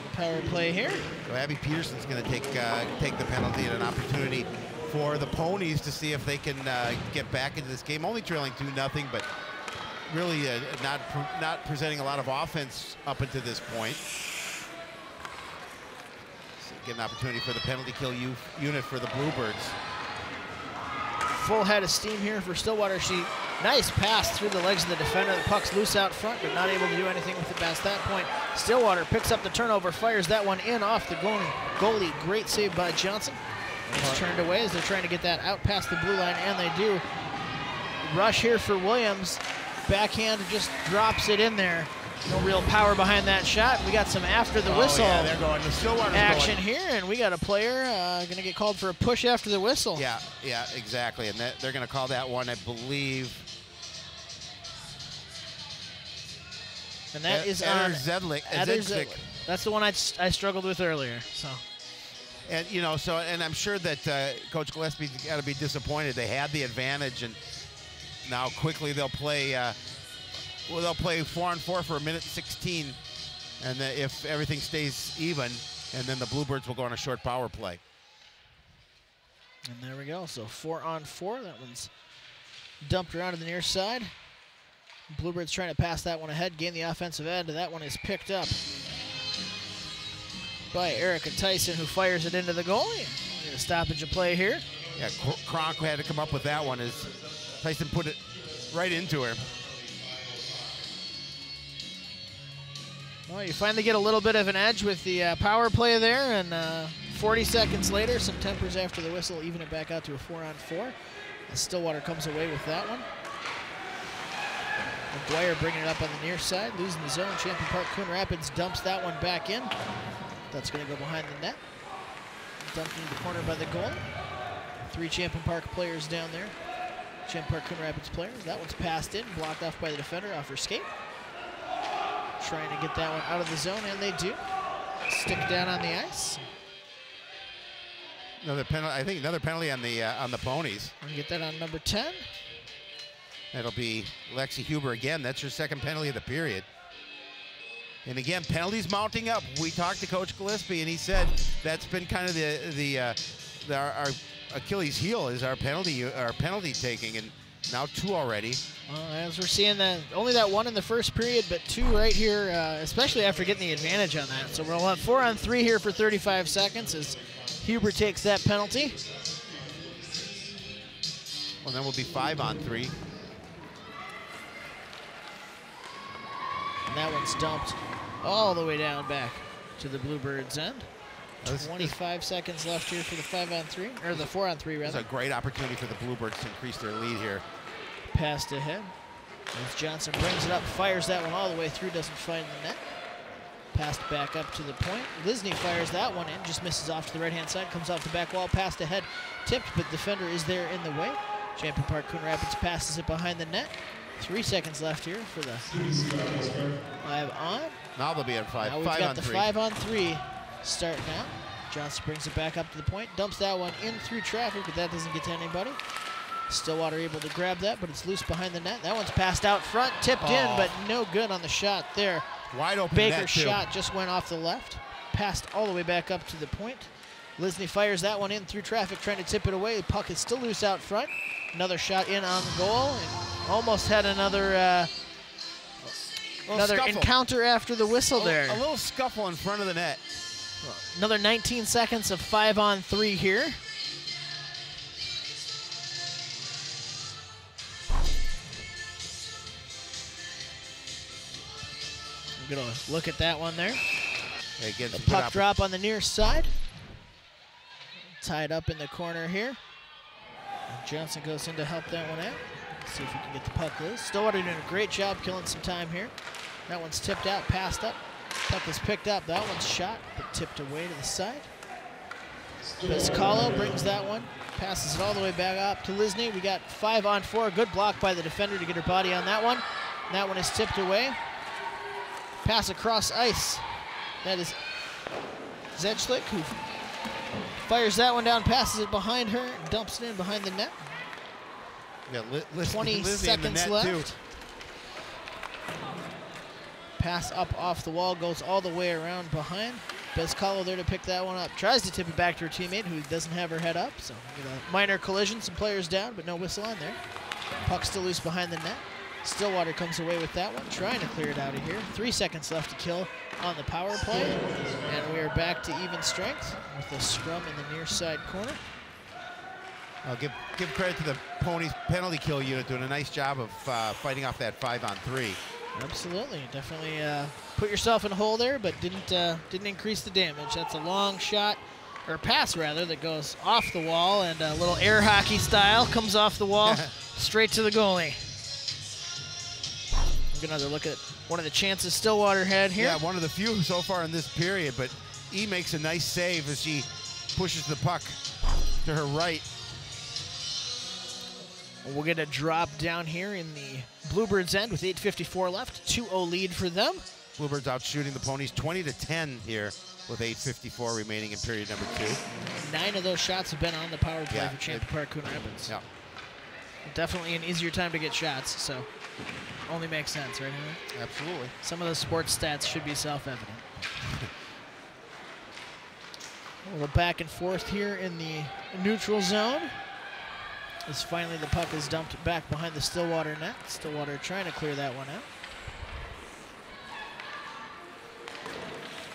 the power play here. So Abby Peterson's going to take the penalty and an opportunity for the Ponies to see if they can get back into this game. Only trailing 2-0, but really not presenting a lot of offense up until this point. So get an opportunity for the penalty kill unit for the Bluebirds. Full head of steam here for Stillwater. Nice pass through the legs of the defender. The puck's loose out front, but not able to do anything with it past that point. Stillwater picks up the turnover, fires that one in off the goalie. Great save by Johnson. It's turned away as they're trying to get that out past the blue line, and they do. rush here for Williams. Backhand just drops it in there. No real power behind that shot. We got some after the whistle they're going. The Stillwater's action going. here, and we got a player going to get called for a push after the whistle. Yeah, exactly. And they're going to call that one, I believe. And that is on Zedlik. That's the one I struggled with earlier. So. And and I'm sure that Coach Gillespie's got to be disappointed. They had the advantage, and now quickly they'll play. They'll play 4-on-4 for 1:16, and if everything stays even, and then the Bluebirds will go on a short power play. And there we go. So 4-on-4. That one's dumped around to the near side. Bluebirds trying to pass that one ahead, gain the offensive end, and that one is picked up by Erica Tyson, who fires it into the goalie. A stoppage of play here. Yeah, Kronk had to come up with that one as Tyson put it right into her. Well, you finally get a little bit of an edge with the power play there, and 40 seconds later, some tempers after the whistle, even it back out to a 4-on-4. And Stillwater comes away with that one. McGuire bringing it up on the near side, losing the zone. Champion Park Coon Rapids dumps that one back in. That's going to go behind the net. Dumped into the corner by the goal. 3 Champion Park players down there. Champion Park Coon Rapids players. That one's passed in, blocked off by the defender off her skate. Trying to get that one out of the zone, and they do. Stick down on the ice. Another penalty. I think another penalty on the Ponies. And get that on number 10. That'll be Lexi Huber again. That's her second penalty of the period. And again, penalties mounting up. We talked to Coach Gillespie, and he said that's been kind of our Achilles heel is our penalty taking, and now 2 already. As we're seeing only that 1 in the first period, but 2 right here, especially after getting the advantage on that. So we'll have 4-on-3 here for 35 seconds as Huber takes that penalty. Well, then we'll be 5-on-3. And that one's dumped all the way down back to the Bluebirds' end. 25 seconds left here for the 5-on-3, or the 4-on-3 rather. It's a great opportunity for the Bluebirds to increase their lead here. Passed ahead. As Johnson brings it up, fires that one all the way through, doesn't find the net. Passed back up to the point. Lisney fires that one in, just misses off to the right-hand side, comes off the back wall, passed ahead, tipped, but defender is there in the way. Champion Park Coon Rapids passes it behind the net. 3 seconds left here for the 5-on. Now they'll be at 5. Now we've got the 5-on-3 starting now. Johnson brings it back up to the point, dumps that one in through traffic, but that doesn't get to anybody. Stillwater able to grab that, but it's loose behind the net. That one's passed out front, tipped in, but no good on the shot there. Wide open Baker's shot just went off the left, passed all the way back up to the point. Lisney fires that one in through traffic, trying to tip it away. The puck is still loose out front. Another shot in on goal, and almost had another encounter after the whistle there. A little scuffle in front of the net. Another 19 seconds of 5-on-3 here. We're going to look at that one there. The puck drop on the near side. Tied up in the corner here. And Johnson goes in to help that one out. Let's see if we can get the puck loose. Stillwater doing a great job killing some time here. That one's tipped out, passed up. Puck is picked up. That one's shot, but tipped away to the side. Piscalo brings that one. Passes it all the way back up to Lisney. We got 5-on-4. Good block by the defender to get her body on that one. And that one is tipped away. Pass across ice. That is Zedlik, who fires that one down, passes it behind her, and dumps it in behind the net. Yeah, 20 seconds left. Too. Pass up off the wall, goes all the way around behind. Piscalo there to pick that one up. Tries to tip it back to her teammate, who doesn't have her head up. So a minor collision, some players down, but no whistle on there. Puck still loose behind the net. Stillwater comes away with that one, trying to clear it out of here. 3 seconds left to kill on the power play. And we are back to even strength with a scrum in the near side corner. I'll give credit to the Ponies penalty kill unit doing a nice job of fighting off that 5-on-3. Absolutely, definitely put yourself in a hole there, but didn't increase the damage. That's a long shot or pass rather, that goes off the wall, and a little air hockey style comes off the wall straight to the goalie. We'll get another look at one of the chances Stillwater had here. Yeah, one of the few so far in this period, but E makes a nice save as she pushes the puck to her right. We'll get a drop down here in the Bluebirds' end with 8:54 left. 2-0 lead for them. Bluebirds out shooting the Ponies 20-10 here with 8:54 remaining in period number 2. 9 of those shots have been on the power play Yeah, for Champion Park Coon Rapids. Yeah. Definitely an easier time to get shots, so only makes sense, right, Henry? Absolutely. Some of the sports stats should be self-evident. A little back and forth here in the neutral zone. As finally the puck is dumped back behind the Stillwater net. Stillwater trying to clear that one out.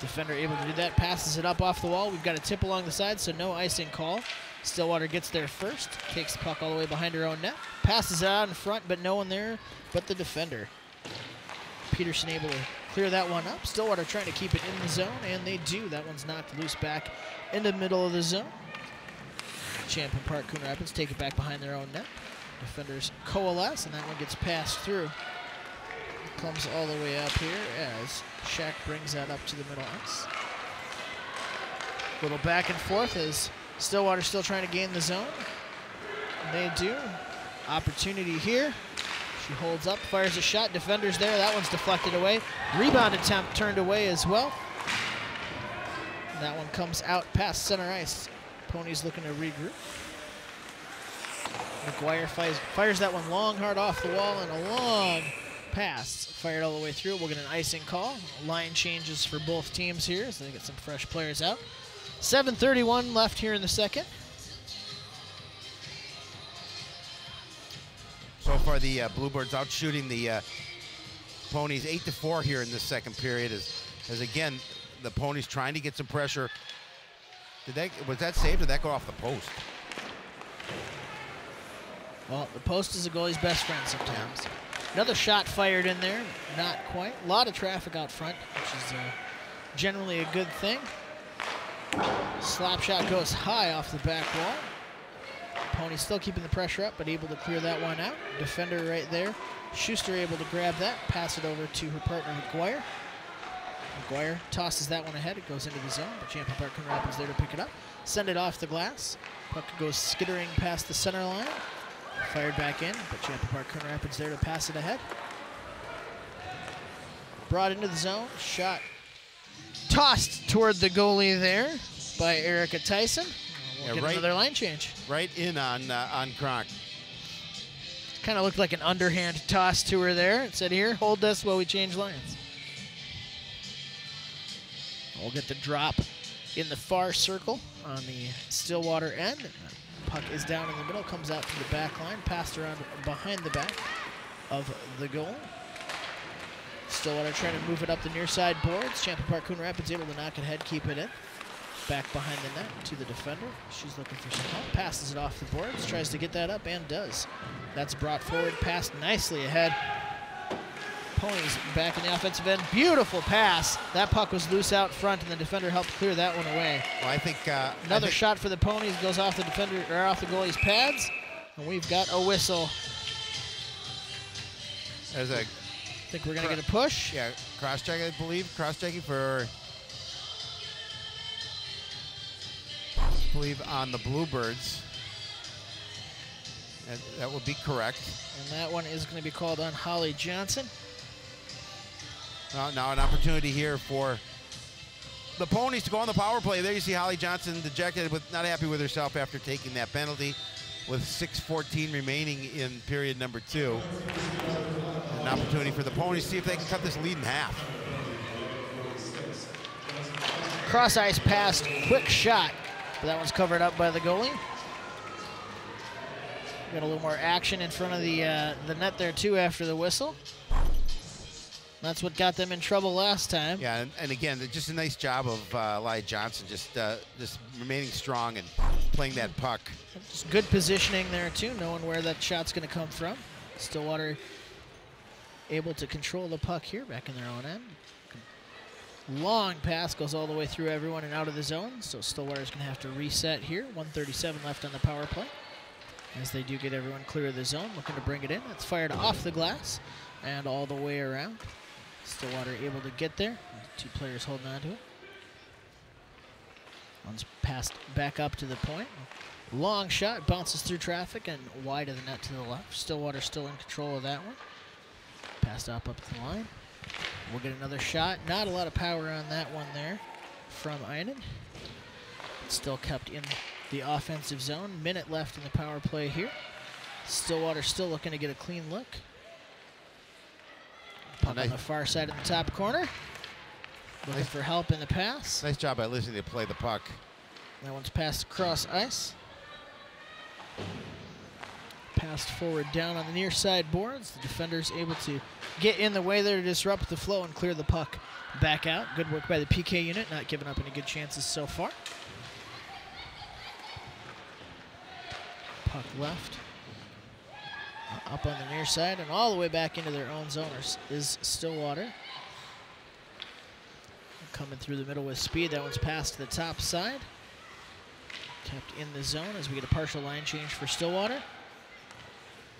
Defender able to do that, passes it up off the wall. We've got a tip along the side, so no icing call. Stillwater gets there first, takes the puck all the way behind her own net, passes it out in front, but no one there but the defender. Peterson able to clear that one up. Stillwater trying to keep it in the zone, and they do. That one's knocked loose back in the middle of the zone. Champion Park Coon Rapids take it back behind their own net. Defenders coalesce, and that one gets passed through. Comes all the way up here as Shaq brings that up to the middle ice. Little back and forth as Stillwater still trying to gain the zone. And they do. Opportunity here. She holds up, fires a shot. Defenders there. That one's deflected away. Rebound attempt turned away as well. And that one comes out past center ice. Ponies looking to regroup. McGuire fires that one long, hard off the wall, and a long pass fired all the way through. We'll get an icing call. Line changes for both teams here, so they get some fresh players out. 7:31 left here in the second. So far, the Bluebirds out shooting the Ponies 8-4 here in this second period. As again, the Ponies trying to get some pressure. Was that saved? Or did that go off the post? Well, the post is a goalie's best friend sometimes. Another shot fired in there, not quite. A lot of traffic out front, which is generally a good thing. Slap shot goes high off the back wall. Ponies still keeping the pressure up, but able to clear that one out. Defender right there. Schuster able to grab that, pass it over to her partner, McGuire. McGuire tosses that one ahead. It goes into the zone, but Champion Park Coon Rapids there to pick it up. Send it off the glass. Puck goes skittering past the center line. Fired back in, but Champion Park Coon Rapids there to pass it ahead. Brought into the zone. Shot tossed toward the goalie there by Erica Tyson. We'll get another line change. Right in on Kronk. Kind of looked like an underhand toss to her there. It said, here, hold this while we change lines. We'll get the drop in the far circle on the Stillwater end. Puck is down in the middle, comes out to the back line, passed around behind the back of the goal. Stillwater trying to move it up the near side boards. Champion Park Coon Rapids able to knock it ahead, keep it in. Back behind the net to the defender. She's looking for some help. Passes it off the boards, tries to get that up and does. That's brought forward, passed nicely ahead. Ponies back in the offensive end. Beautiful pass. That puck was loose out front, and the defender helped clear that one away. Well, I think another shot for the Ponies goes off the defender or off the goalie's pads, and we've got a whistle. As a think we're gonna get a push. Yeah, cross check, I believe. Cross checking for, I believe, on the Bluebirds. And that would be correct. And that one is going to be called on Holly Johnson. Now an opportunity here for the Ponies to go on the power play. There you see Holly Johnson dejected, but not happy with herself after taking that penalty with 6:14 remaining in period number 2. An opportunity for the Ponies to see if they can cut this lead in half. Cross ice pass, quick shot, but that one's covered up by the goalie. Got a little more action in front of the net there too after the whistle. That's what got them in trouble last time. Yeah, and again, just a nice job of Holly Johnson, just remaining strong and playing that puck. Just good positioning there too, knowing where that shot's going to come from. Stillwater able to control the puck here back in their own end. Long pass goes all the way through everyone and out of the zone, so Stillwater's going to have to reset here. 1:37 left on the power play. As they do get everyone clear of the zone, looking to bring it in. It's fired off the glass and all the way around. Stillwater able to get there. Two players holding on to it. One's passed back up to the point. Long shot, bounces through traffic and wide of the net to the left. Stillwater still in control of that one. Passed up the line. We'll get another shot. Not a lot of power on that one there from Einen. Still kept in the offensive zone. Minute left in the power play here. Stillwater still looking to get a clean look. Puck on the far side of the top corner. Looking for help in the pass. Nice job by listening to play the puck. That one's passed across ice. Passed forward down on the near side boards. The defender's able to get in the way there to disrupt the flow and clear the puck back out. Good work by the PK unit, not giving up any good chances so far. Puck left. Up on the near side and all the way back into their own zoners is Stillwater. Coming through the middle with speed. That one's passed to the top side. Kept in the zone as we get a partial line change for Stillwater.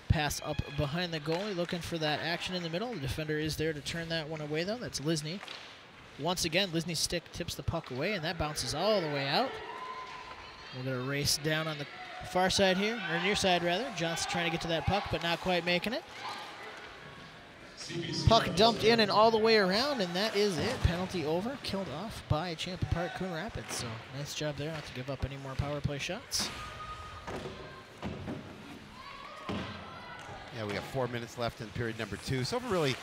Pass up behind the goalie, looking for that action in the middle. The defender is there to turn that one away, though. That's Lisney. Once again, Lisney's stick tips the puck away, and that bounces all the way out. We're going to race down on the far side here, or near side, rather. Johnson trying to get to that puck, but not quite making it. Puck dumped in and all the way around, and that is it. Penalty over, killed off by Champlain Park Coon Rapids. So nice job there, not to give up any more power play shots. Yeah, we got 4 minutes left in period number 2. So really,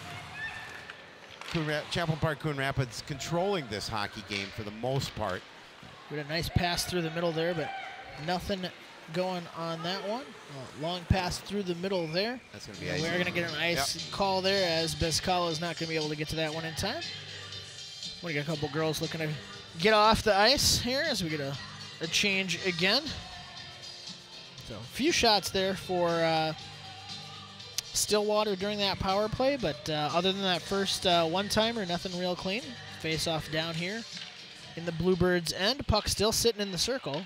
Champlain Park Coon Rapids controlling this hockey game for the most part. We had a nice pass through the middle there, but nothing going on that one. Long pass through the middle there. That's going to be ice. We're going to get an ice call there as Bezcala is not going to be able to get to that one in time. We got a couple girls looking to get off the ice here as we get a change again. So a few shots there for Stillwater during that power play, but other than that first one-timer, nothing real clean. Face off down here in the Bluebirds' end. Puck still sitting in the circle.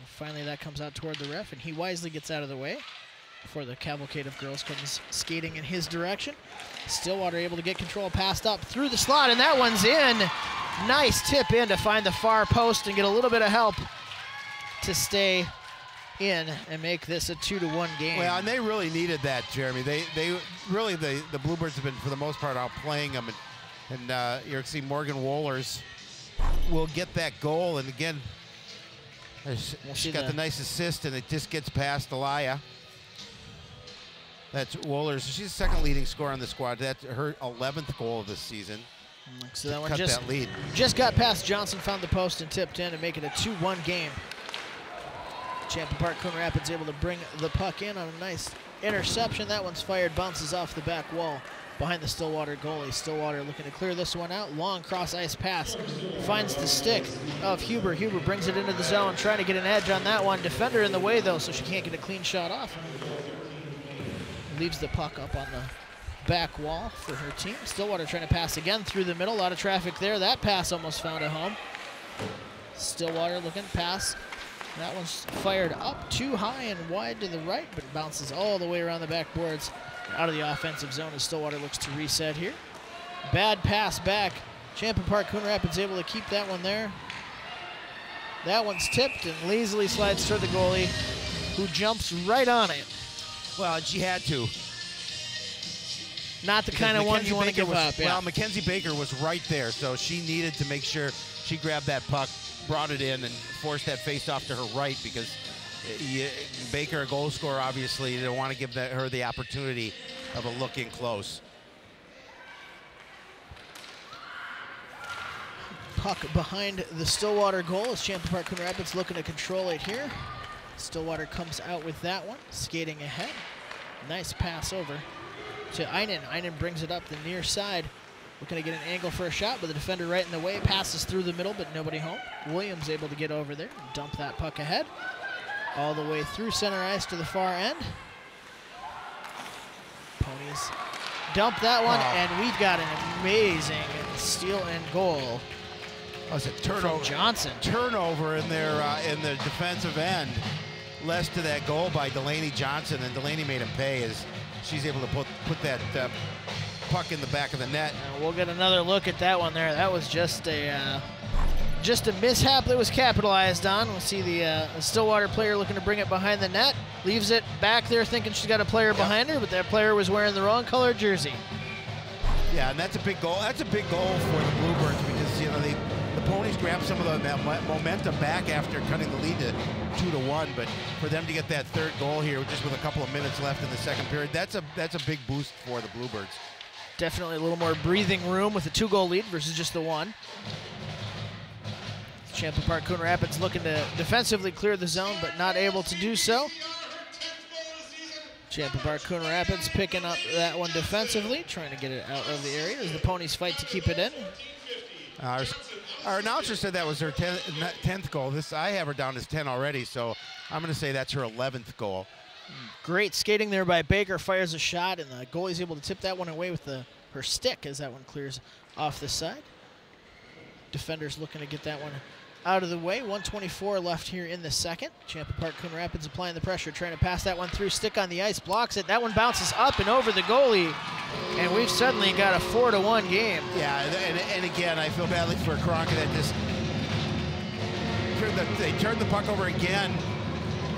Finally, that comes out toward the ref, and he wisely gets out of the way before the cavalcade of girls comes skating in his direction. Stillwater able to get control, passed up through the slot, and that one's in. Nice tip in to find the far post and get a little bit of help to stay in and make this a 2-1 game. Well, and they really needed that, Jeremy. They really, the Bluebirds have been, for the most part, outplaying them, and you're going to see Morgan Wohlers will get that goal, and again, she's got the nice assist, and it just gets past Elia. That's Wohlers. She's the second leading scorer on the squad. That's her 11th goal of this season. So that one cut that lead. Just got past Johnson, found the post, and tipped in to make it a 2-1 game. Champlain Park Coon Rapids able to bring the puck in on a nice interception. That one's fired, bounces off the back wall behind the Stillwater goalie. Stillwater looking to clear this one out. Long cross-ice pass. Finds the stick of Huber. Huber brings it into the zone, trying to get an edge on that one. Defender in the way, though, so she can't get a clean shot off. Leaves the puck up on the back wall for her team. Stillwater trying to pass again through the middle. A lot of traffic there. That pass almost found a home. Stillwater looking pass. That one's fired up too high and wide to the right, but bounces all the way around the backboards out of the offensive zone as Stillwater looks to reset here. Bad pass back. Champlain Park Coon Rapids able to keep that one there. That one's tipped and lazily slides toward the goalie, who jumps right on it. Well, and she had to. Not the kind of one you want to give up. Well, Mackenzie Baker was right there, so she needed to make sure she grabbed that puck, brought it in, and forced that face-off to her right, because Baker, a goal scorer, obviously, they don't want to give her the opportunity of a look in close. Puck behind the Stillwater goal as Champlain Park Coon Rapids looking to control it here. Stillwater comes out with that one, skating ahead. Nice pass over to Einen. Einen brings it up the near side. Looking to get an angle for a shot, but the defender right in the way. Passes through the middle, but nobody home. Williams able to get over there and dump that puck ahead. All the way through center ice to the far end. Ponies dump that one, and we've got an amazing steal and goal. Oh, it's a turnover. From Johnson. Turnover in their in the defensive end. Less to that goal by Delaney Johnson, and Delaney made him pay as she's able to put that puck in the back of the net. We'll get another look at that one there. That was just a mishap that was capitalized on. We'll see the Stillwater player looking to bring it behind the net. Leaves it back there thinking she's got a player behind her, but that player was wearing the wrong color jersey. Yeah, and that's a big goal. That's a big goal for the Bluebirds because, you know, the Ponies grabbed some of the momentum back after cutting the lead to 2-1, but for them to get that third goal here just with a couple of minutes left in the second period, that's a big boost for the Bluebirds. Definitely a little more breathing room with a 2-goal lead versus just the 1. Champlain Park Coon Rapids looking to defensively clear the zone, but not able to do so. Champlain Park Coon Rapids picking up that one defensively, trying to get it out of the area as the Ponies fight to keep it in. Our announcer said that was her 10th goal. I have her down as 10 already, so I'm going to say that's her 11th goal. Great skating there by Baker. Fires a shot, and the goalie's able to tip that one away with her stick as that one clears off the side. Defenders looking to get that one out of the way. 1:24 left here in the second. Champlain Park Coon Rapids applying the pressure, trying to pass that one through. Stick on the ice, blocks it. That one bounces up and over the goalie, and we've suddenly got a 4-1 game. Yeah, and again, I feel badly for Kronka that they turned the puck over again,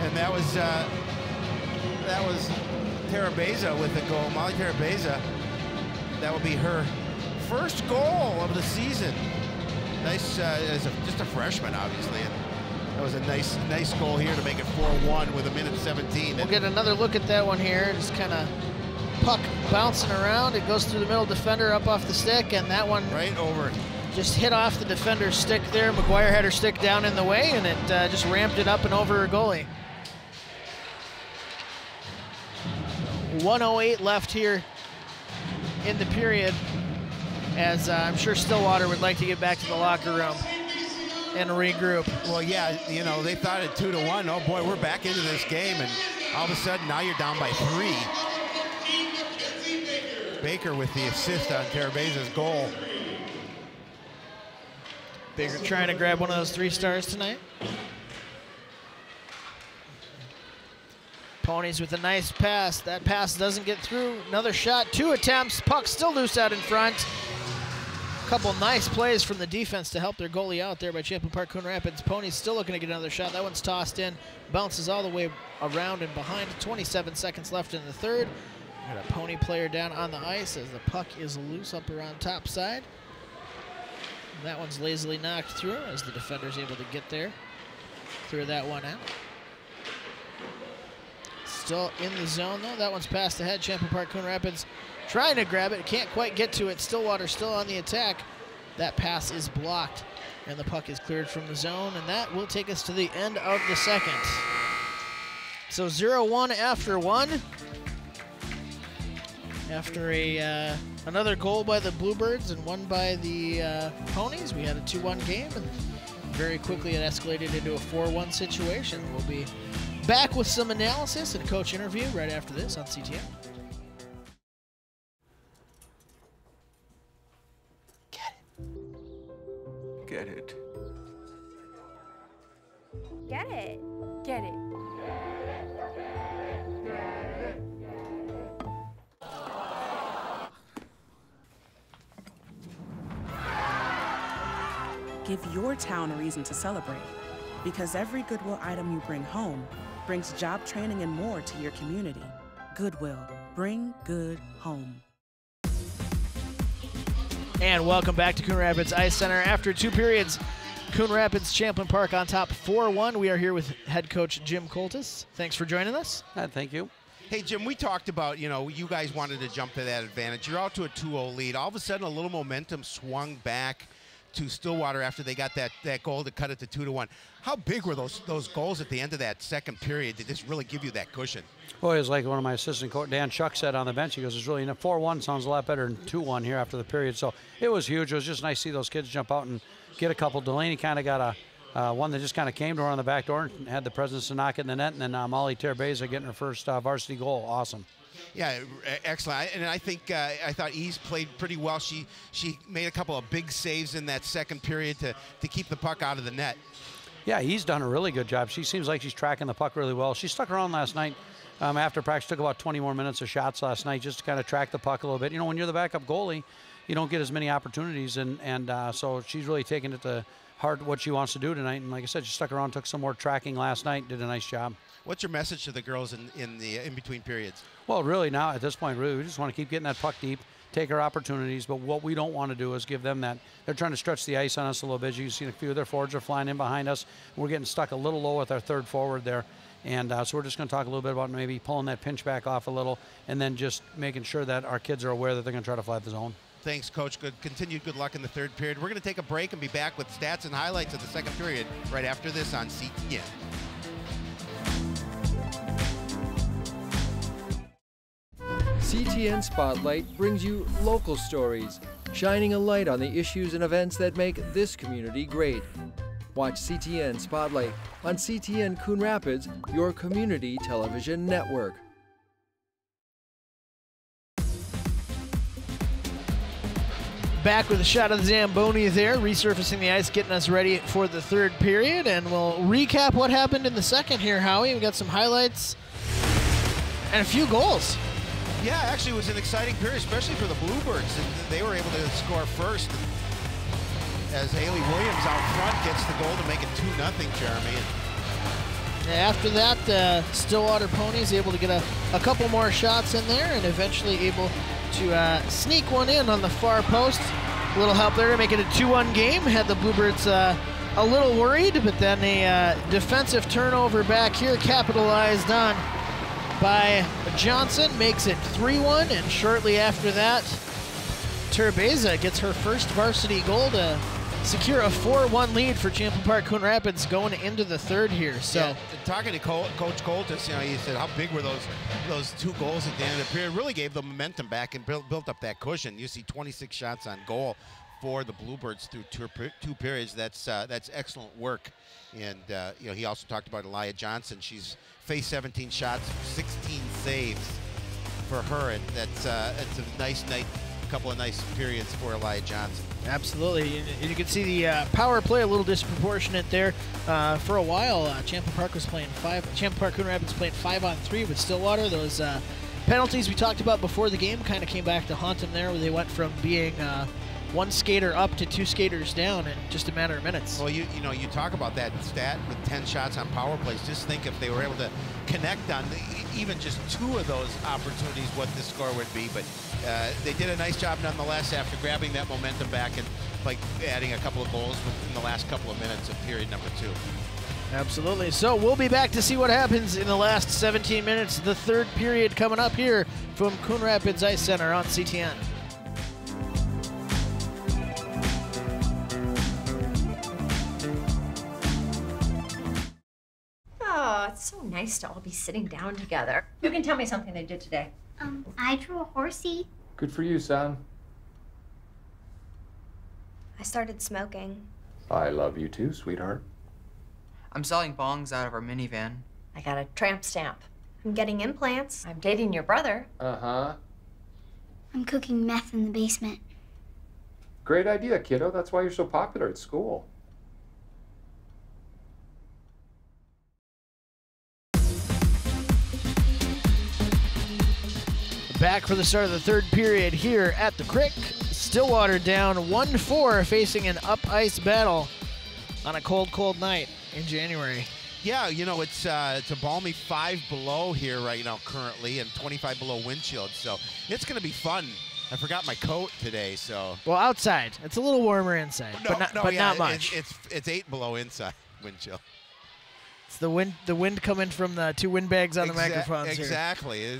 and that was Terabeza with the goal. Molly Terabeza. That will be her first goal of the season. Nice, just a freshman, obviously. And that was a nice goal here to make it 4-1 with 1:17. We'll get another look at that one here. Just kind of puck bouncing around. It goes through the middle defender up off the stick, and that one right over. Just hit off the defender's stick there. McGuire had her stick down in the way, and it just ramped it up and over her goalie. 1:08 left here in the period, as I'm sure Stillwater would like to get back to the locker room and regroup. Well, yeah, you know, they thought at 2-1, oh boy, we're back into this game, and all of a sudden now you're down by 3. Baker with the assist on Terabeza's goal. Baker trying to grab one of those 3 stars tonight. Ponies with a nice pass. That pass doesn't get through. Another shot, 2 attempts. Puck still loose out in front. A couple nice plays from the defense to help their goalie out there by Champlain Park Coon Rapids. Ponies still looking to get another shot. That one's tossed in, bounces all the way around and behind. 27 seconds left in the third. Got a Pony player down on the ice as the puck is loose up around top side. That one's lazily knocked through as the defender's able to get there, clear that one out. Still in the zone though. That one's passed ahead. Champlain Park Coon Rapids trying to grab it. Can't quite get to it. Stillwater still on the attack. That pass is blocked and the puck is cleared from the zone, and that will take us to the end of the second. So 0-1 after 1. After another goal by the Bluebirds and one by the Ponies, we had a 2-1 game, and very quickly it escalated into a 4-1 situation. We'll be back with some analysis and a coach interview right after this on CTN. Get it. Get it. Get it. Give your town a reason to celebrate, because every Goodwill item you bring home brings job training and more to your community. Goodwill, bring good home. And welcome back to Coon Rapids Ice Center. After 2 periods, Coon Rapids Champlain Park on top 4-1. We are here with head coach Jim Coltis. Thanks for joining us. Thank you. Hey, Jim, we talked about, you know, you guys wanted to jump to that advantage. You're out to a 2-0 lead. All of a sudden, a little momentum swung back to Stillwater after they got that goal to cut it to 2-1. How big were those goals at the end of that second period to just really give you that cushion? Well, it was like one of my assistant coach, Dan Chuck, said on the bench. He goes, it's really 4-1 sounds a lot better than 2-1 here after the period. So it was huge. It was just nice to see those kids jump out and get a couple. Delaney kind of got one that just kind of came to her on the back door and had the presence to knock it in the net. And then Molly Terabeza getting her first varsity goal. Awesome. Yeah, excellent. And I think I thought Ease played pretty well. She made a couple of big saves in that second period to keep the puck out of the net. Yeah, he's done a really good job. She seems like she's tracking the puck really well. She stuck around last night after practice, took about 20 more minutes of shots last night just to kind of track the puck a little bit. You know, when you're the backup goalie, you don't get as many opportunities, and so she's really taking it to heart what she wants to do tonight. And like I said, she stuck around, took some more tracking last night, did a nice job. What's your message to the girls in between periods? Well, really now at this point, really we just want to keep getting that puck deep, take our opportunities, but what we don't want to do is give them that. They're trying to stretch the ice on us a little bit. You can see a few of their forwards are flying in behind us. We're getting stuck a little low with our third forward there. And so we're just going to talk a little bit about maybe pulling that pinch back off a little and then just making sure that our kids are aware that they're going to try to fly the zone. Thanks, Coach. Continued good luck in the third period. We're going to take a break and be back with stats and highlights of the second period right after this on CTN. CTN Spotlight brings you local stories, shining a light on the issues and events that make this community great. Watch CTN Spotlight on CTN Coon Rapids, your community television network. Back with a shot of the Zamboni there, resurfacing the ice, getting us ready for the third period, and we'll recap what happened in the second here, Howie. We've got some highlights and a few goals. Yeah, actually it was an exciting period, especially for the Bluebirds. And they were able to score first as Haley Williams out front gets the goal to make it 2-0, Jeremy. After that, Stillwater Ponies able to get a couple more shots in there and eventually able to sneak one in on the far post. A little help there to make it a 2-1 game. Had the Bluebirds a little worried, but then a defensive turnover back here capitalized on by Johnson, makes it 3-1, and shortly after that, Turbeza gets her first varsity goal to secure a 4-1 lead for Champlain Park Coon Rapids going into the third here. So, yeah, talking to Coach Coltis, he said how big were those two goals at the end of the period. Really gave them momentum back and built up that cushion. You see 26 shots on goal for the Bluebirds through two periods. That's excellent work. And he also talked about Elia Johnson. She's faced 17 shots, 16 saves for her, and that's a nice night. A couple of nice periods for Elia Johnson. Absolutely, and you can see the power play a little disproportionate there. For a while, Champlain Park was playing Champlain Park Coon Rapids playing 5-on-3 with Stillwater. Those penalties we talked about before the game kind of came back to haunt them there, where they went from being one skater up to two skaters down in just a matter of minutes. Well, you talk about that stat with 10 shots on power plays. Just think if they were able to connect on even just two of those opportunities, what the score would be. But they did a nice job nonetheless after grabbing that momentum back and adding a couple of goals within the last couple of minutes of period number 2. Absolutely. So we'll be back to see what happens in the last 17 minutes. The third period coming up here from Coon Rapids Ice Center on CTN. Oh, it's so nice to all be sitting down together. You can tell me something they did today. I drew a horsey. Good for you, son. I started smoking. I love you too, sweetheart. I'm selling bongs out of our minivan. I got a tramp stamp. I'm getting implants. I'm dating your brother. Uh-huh. I'm cooking meth in the basement. Great idea, kiddo. That's why you're so popular at school. Back for the start of the third period here at the Crick. Stillwater down 1-4, facing an up-ice battle on a cold, cold night in January. Yeah, it's a balmy 5 below here right now currently, and 25 below wind chill. So it's going to be fun. I forgot my coat today, so. Well, outside. It's a little warmer inside, but not much. It's 8 below inside wind chill. It's the wind coming from the two wind bags on the microphones here. Exactly.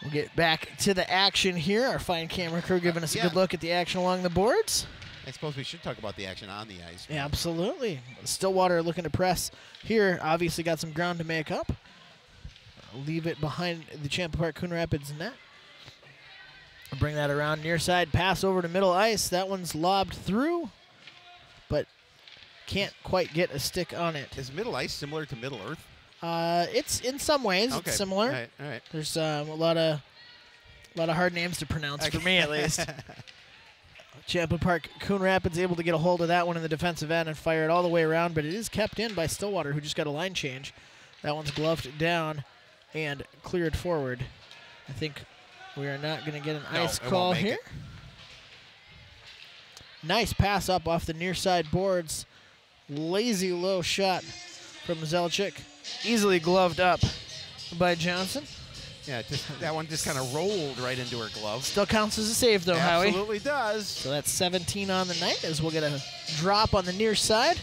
We'll get back to the action here. Our fine camera crew giving us a good look at the action along the boards. I suppose we should talk about the action on the ice. Yeah, absolutely. Stillwater looking to press here. Obviously got some ground to make up. Leave it behind the Champlain Park Coon Rapids net. Bring that around near side. Pass over to middle ice. That one's lobbed through, but can't quite get a stick on it. Is middle ice similar to Middle Earth? It's in some ways Okay. it's similar. All right. There's a lot of hard names to pronounce for me at least. Champlin Park Coon Rapids able to get a hold of that one in the defensive end and fire it all the way around, but it is kept in by Stillwater, who just got a line change. That one's gloved down and cleared forward. I think we are not going to get an ice call here. Nice pass up off the near side boards. Lazy low shot from Zelchik. Easily gloved up by Johnson. Yeah, that one just kind of rolled right into her glove. Still counts as a save, though, Howie. Absolutely does. So that's 17 on the night as we'll get a drop on the near side.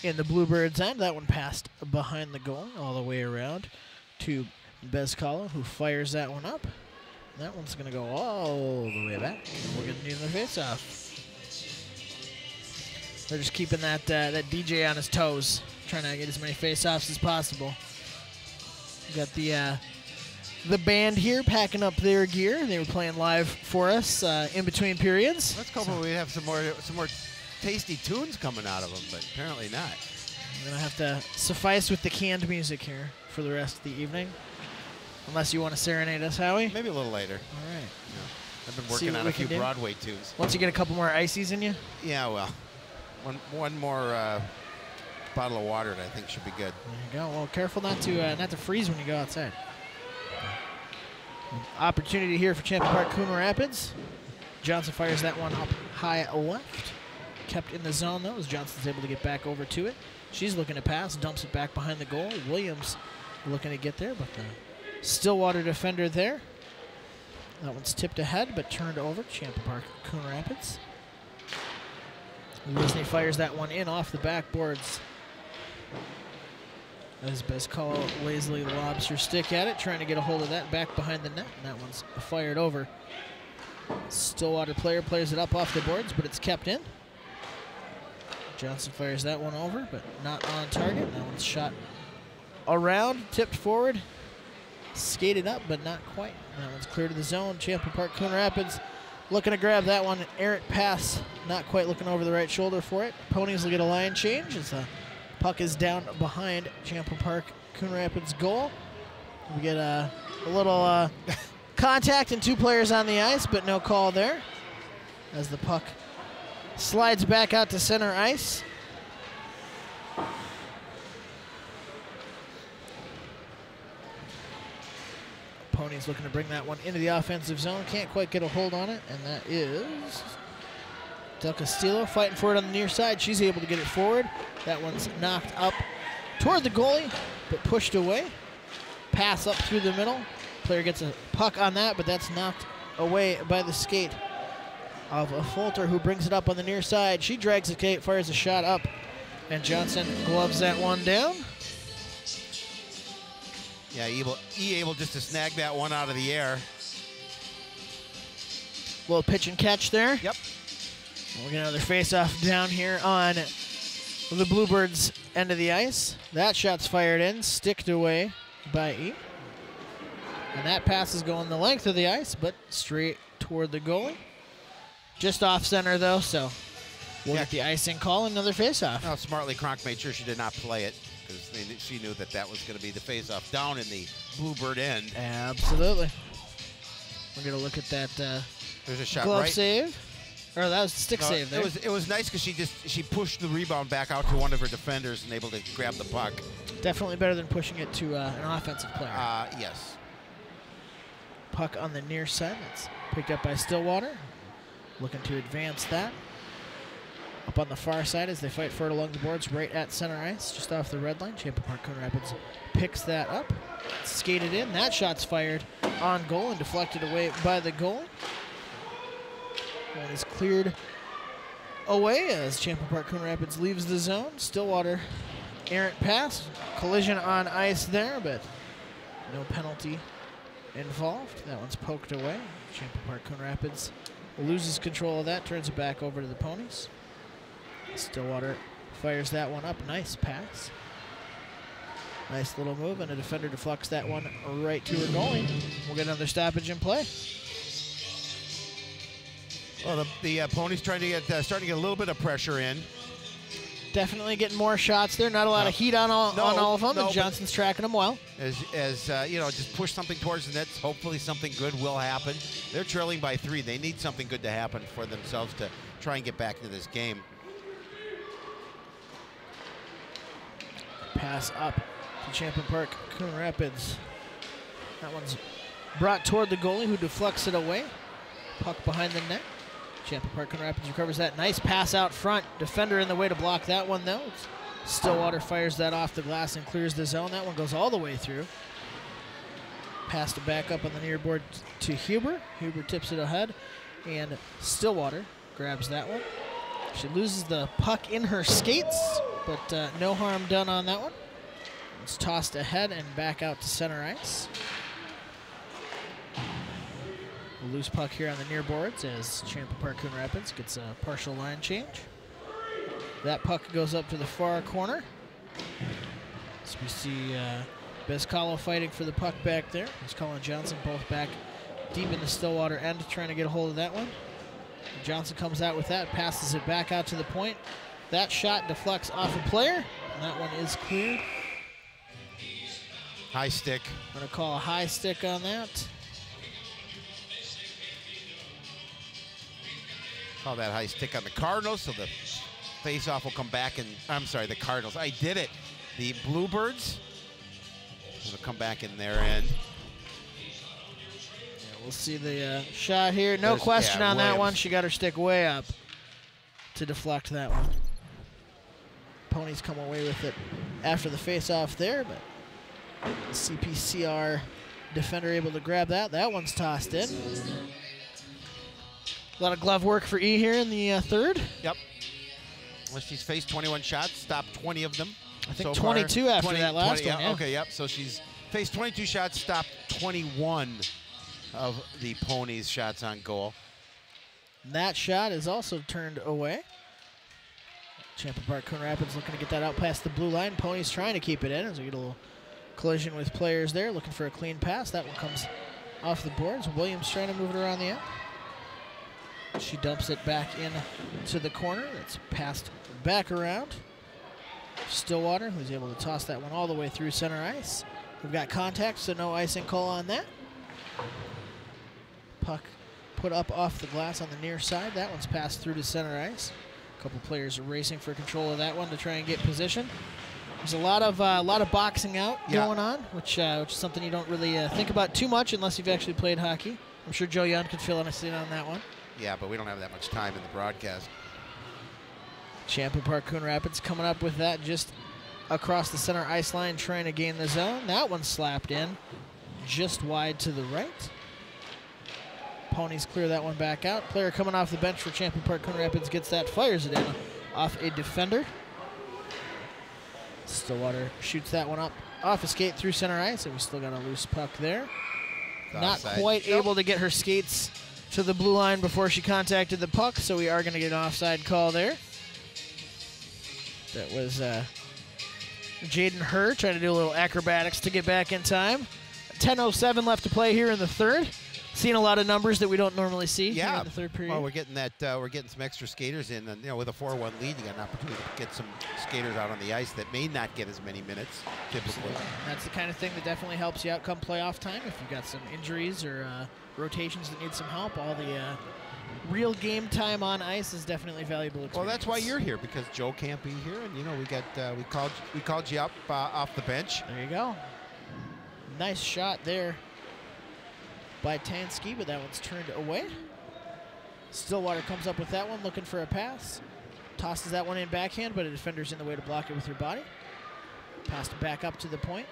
In the Bluebirds' end, that one passed behind the goal all the way around to Bezcala, who fires that one up. That one's going to go all the way back. We're going to need another face-off. They're just keeping that DJ on his toes, trying to get as many face-offs as possible. We got the band here packing up their gear. They were playing live for us in between periods. Let's hope we have some more tasty tunes coming out of them, but apparently not. We're going to have to suffice with the canned music here for the rest of the evening. Unless you want to serenade us, Howie? Maybe a little later. All right. Yeah. I've been working on a few Broadway tunes. Once you get a couple more ices in you? Yeah, well, one more bottle of water, I think should be good. There you go. Well, careful not to freeze when you go outside. Opportunity here for Champion Park Coon Rapids. Johnson fires that one up high left. Kept in the zone, though, as Johnson's able to get back over to it. She's looking to pass, dumps it back behind the goal. Williams looking to get there, but the Stillwater defender there. That one's tipped ahead, but turned over. Champion Park Coon Rapids. Disney fires that one in off the backboards. As Bezcala lazily lobs her stick at it, trying to get a hold of that back behind the net. And that one's fired over. Stillwater player plays it up off the boards, but it's kept in. Johnson fires that one over, but not on target. That one's shot around, tipped forward, skated up, but not quite. That one's clear to the zone. Champion Park Coon Rapids looking to grab that one. Errant pass, not quite looking over the right shoulder for it. Ponies will get a line change as the puck is down behind Champion Park Coon Rapids goal. We get a little contact and two players on the ice, but no call there as the puck slides back out to center ice. Ponies looking to bring that one into the offensive zone. Can't quite get a hold on it, and that is Del Castillo fighting for it on the near side. She's able to get it forward. That one's knocked up toward the goalie, but pushed away. Pass up through the middle. Player gets a puck on that, but that's knocked away by the skate of a Folter, who brings it up on the near side. She drags the skate, fires a shot up, and Johnson gloves that one down. Yeah, able just to snag that one out of the air. Little pitch and catch there. Yep. We'll get another face-off down here on the Bluebirds' end of the ice. That shot's fired in, sticked away by E. And that pass is going the length of the ice, but straight toward the goalie. Just off center, though, so we'll get the icing call, another face-off. Oh, smartly, Kronk made sure she did not play it because she knew that was going to be the face-off down in the Bluebird end. Absolutely. We're going to look at that There's a shot glove right. save. Or that was stick save there. It was nice because she pushed the rebound back out to one of her defenders and able to grab the puck. Definitely better than pushing it to an offensive player. Yes. Puck on the near side. That's picked up by Stillwater. Looking to advance that. Up on the far side as they fight for it along the boards right at center ice, just off the red line. Champion Park Coon Rapids picks that up. Skated in. That shot's fired on goal and deflected away by the goal. One is cleared away as Champion Park Coon Rapids leaves the zone. Stillwater, errant pass. Collision on ice there, but no penalty involved. That one's poked away. Champion Park Coon Rapids loses control of that, turns it back over to the Ponies. Stillwater fires that one up. Nice pass. Nice little move, and a defender deflects that one right to her goalie. We'll get another stoppage in play. Well, the Ponies trying to get starting to get a little bit of pressure in. definitely getting more shots there. Not a lot of heat on all of them, and Johnson's tracking them well. As you know, just push something towards the nets. Hopefully something good will happen. They're trailing by 3. They need something good to happen for themselves to try and get back into this game. Pass up to Champion Park, Coon Rapids. That one's brought toward the goalie, who deflects it away. Puck behind the net. Champion Park, Coon Rapids recovers that. Nice pass out front. Defender in the way to block that one, though. Stillwater fires that off the glass and clears the zone. That one goes all the way through. Pass to back up on the near board to Huber. Huber tips it ahead, and Stillwater grabs that one. She loses the puck in her skates, but no harm done on that one. It's tossed ahead and back out to center ice. A loose puck here on the near boards as Champion Park Coon Rapids gets a partial line change. That puck goes up to the far corner. So we see Bezcalo fighting for the puck back there. Bezcalo and Johnson both back deep in the Stillwater end trying to get a hold of that one. Johnson comes out with that, passes it back out to the point. That shot deflects off a player, and that one is cleared. High stick. I'm going to call a high stick on that. Call that high stick on the Cardinals, so the face-off will come back, and I'm sorry, the Cardinals. I did it. The Bluebirds will come back in their end. Yeah, we'll see the shot here. No question on that one. She got her stick way up to deflect that one. Ponies come away with it after the face-off there, but the CPCR defender able to grab that. That one's tossed in. A lot of glove work for E here in the third. Yep. Well, she's faced 21 shots, stopped 20 of them. I think so 22 far. After that last 20, one. Yeah. Okay, yep. So she's faced 22 shots, stopped 21 of the Ponies' shots on goal. That shot is also turned away. Champion Park Coon Rapids looking to get that out past the blue line. Ponies trying to keep it in as we get a little collision with players there, looking for a clean pass. That one comes off the boards. Williams trying to move it around the end. She dumps it back in to the corner. It's passed back around. Stillwater, who's able to toss that one all the way through center ice. We've got contact, so no icing call on that. Puck put up off the glass on the near side. That one's passed through to center ice. A couple players are racing for control of that one to try and get position. There's a lot of boxing out going on, which is something you don't really think about too much unless you've actually played hockey. I'm sure Joe Young could fill us in on that one. Yeah, but we don't have that much time in the broadcast. Champion Park Coon Rapids coming up with that just across the center ice line, trying to gain the zone. That one slapped in just wide to the right. Ponies clear that one back out. Player coming off the bench for Champion Park Coon Rapids gets that, fires it in off a defender. Stillwater shoots that one up off a skate through center ice, and we still got a loose puck there. Not quite able to get her skates to the blue line before she contacted the puck, so we are going to get an offside call there. That was Jaden Herr trying to do a little acrobatics to get back in time. 10:07 left to play here in the third. Seeing a lot of numbers that we don't normally see here in the third period. Well, we're getting that. We're getting some extra skaters in, and with a 4-1 lead, you got an opportunity to get some skaters out on the ice that may not get as many minutes typically. That's the kind of thing that definitely helps you out come playoff time. If you've got some injuries or rotations that need some help, all the real game time on ice is definitely valuable experience. Well, that's why you're here, because Joe can't be here, and we got we called you up off the bench. There you go. Nice shot there by Tansky, but that one's turned away. Stillwater comes up with that one, looking for a pass. Tosses that one in backhand, but a defender's in the way to block it with her body. Passed back up to the point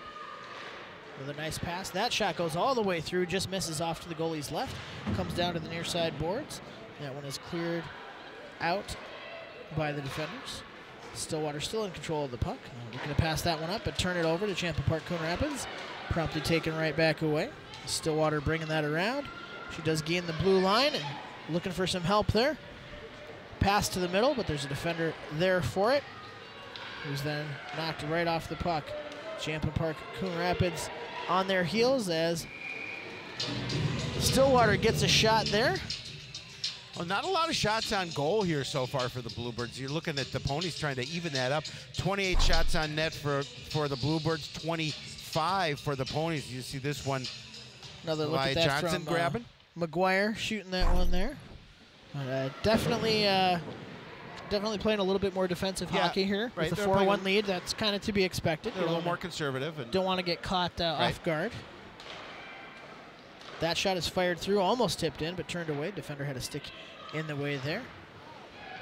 with a nice pass. That shot goes all the way through, just misses off to the goalie's left. Comes down to the near side boards. That one is cleared out by the defenders. Stillwater still in control of the puck. Looking to pass that one up, but turn it over to Champion Park Coon Rapids. Promptly taken right back away. Stillwater bringing that around. She does gain the blue line and looking for some help there. Pass to the middle, but there's a defender there for it, who's then knocked right off the puck. Champion Park Coon Rapids on their heels as Stillwater gets a shot there. Well, not a lot of shots on goal here so far for the Bluebirds. You're looking at the Ponies trying to even that up. 28 shots on net for the Bluebirds, 25 for the Ponies. You see this one. Another look at that Johnson from grabbing. McGuire shooting that one there. Definitely playing a little bit more defensive hockey here. Right. With a 4-1 lead, that's kind of to be expected. They're a little more conservative. And don't want to get caught off guard. That shot is fired through, almost tipped in, but turned away. Defender had a stick in the way there.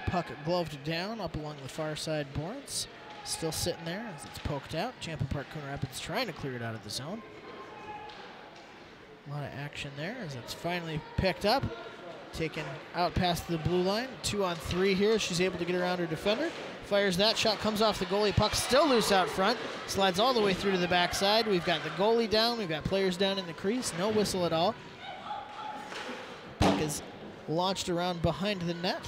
Puck gloved down up along the far side boards. Still sitting there as it's poked out. Champlain Park Coon Rapids trying to clear it out of the zone. A lot of action there as it's finally picked up. Taken out past the blue line. 2-on-3 here. She's able to get around her defender. Fires that shot, comes off the goalie. Puck still loose out front. Slides all the way through to the backside. We've got the goalie down. We've got players down in the crease. No whistle at all. Puck is launched around behind the net.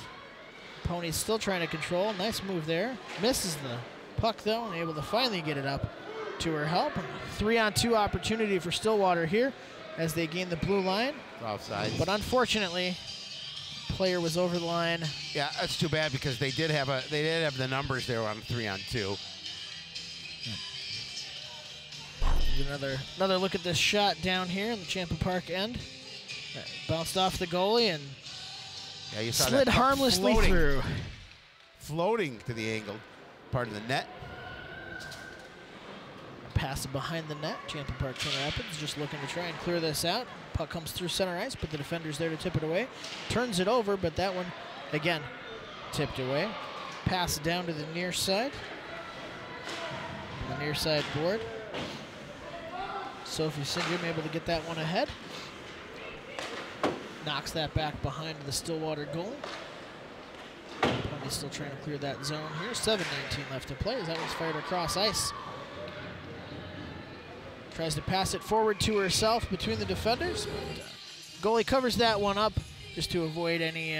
Pony's still trying to control. Nice move there. Misses the puck though and able to finally get it up to her help. 3-on-2 opportunity for Stillwater here as they gain the blue line. Offside. But unfortunately, player was over the line. Yeah, that's too bad because they did have the numbers there on 3-on-2. Another look at this shot down here in the Champlain Park end. Bounced off the goalie and you saw slid that harmlessly through. Floating to the angled part of the net. Pass behind the net. Champlain Park Coon Rapids just looking to try and clear this out. Puck comes through center ice, but the defender's there to tip it away. Turns it over, but that one, again, tipped away. Pass down to the near side. The near side board. Sophie Syndrome able to get that one ahead. Knocks that back behind the Stillwater goal. Pony's still trying to clear that zone here. 7:19 left to play as that was fired across ice. Tries to pass it forward to herself between the defenders. Goalie covers that one up just to avoid any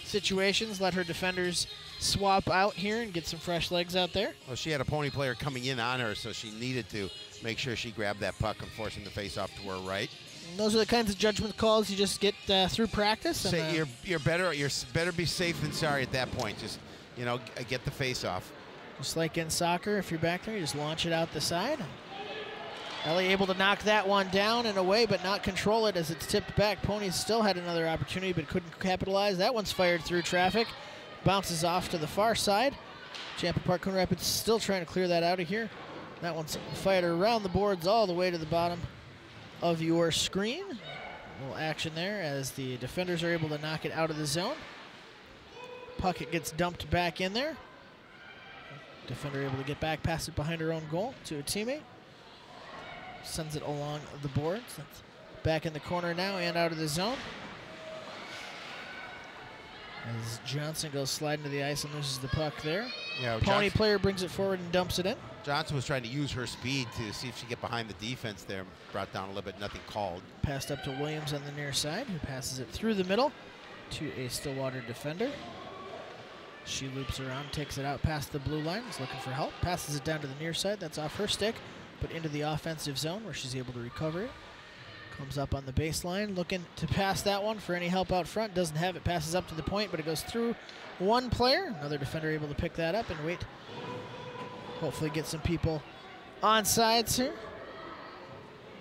situations. Let her defenders swap out here and get some fresh legs out there. Well, she had a Pony player coming in on her, so she needed to make sure she grabbed that puck and forcing the face off to her right. And those are the kinds of judgment calls you just get through practice. And, you're better be safe than sorry at that point. Just get the face off. Just like in soccer, if you're back there, you just launch it out the side. Ellie able to knock that one down and away, but not control it as it's tipped back. Ponies still had another opportunity, but couldn't capitalize. That one's fired through traffic. Bounces off to the far side. Champlain Park Coon Rapids still trying to clear that out of here. That one's fired around the boards all the way to the bottom of your screen. A little action there as the defenders are able to knock it out of the zone. Puck, it gets dumped back in there. Defender able to get back past it behind her own goal to a teammate. Sends it along the boards. That's back in the corner now and out of the zone. As Johnson goes sliding to the ice and loses the puck there. Yeah, Pony player brings it forward and dumps it in. Johnson was trying to use her speed to see if she could get behind the defense there. Brought down a little bit, nothing called. Passed up to Williams on the near side, who passes it through the middle to a Stillwater defender. She loops around, takes it out past the blue line, is looking for help. Passes it down to the near side, that's off her stick, but into the offensive zone where she's able to recover it. Comes up on the baseline, looking to pass that one for any help out front. Doesn't have it, passes up to the point, but it goes through one player. Another defender able to pick that up and wait. Hopefully get some people on sides here.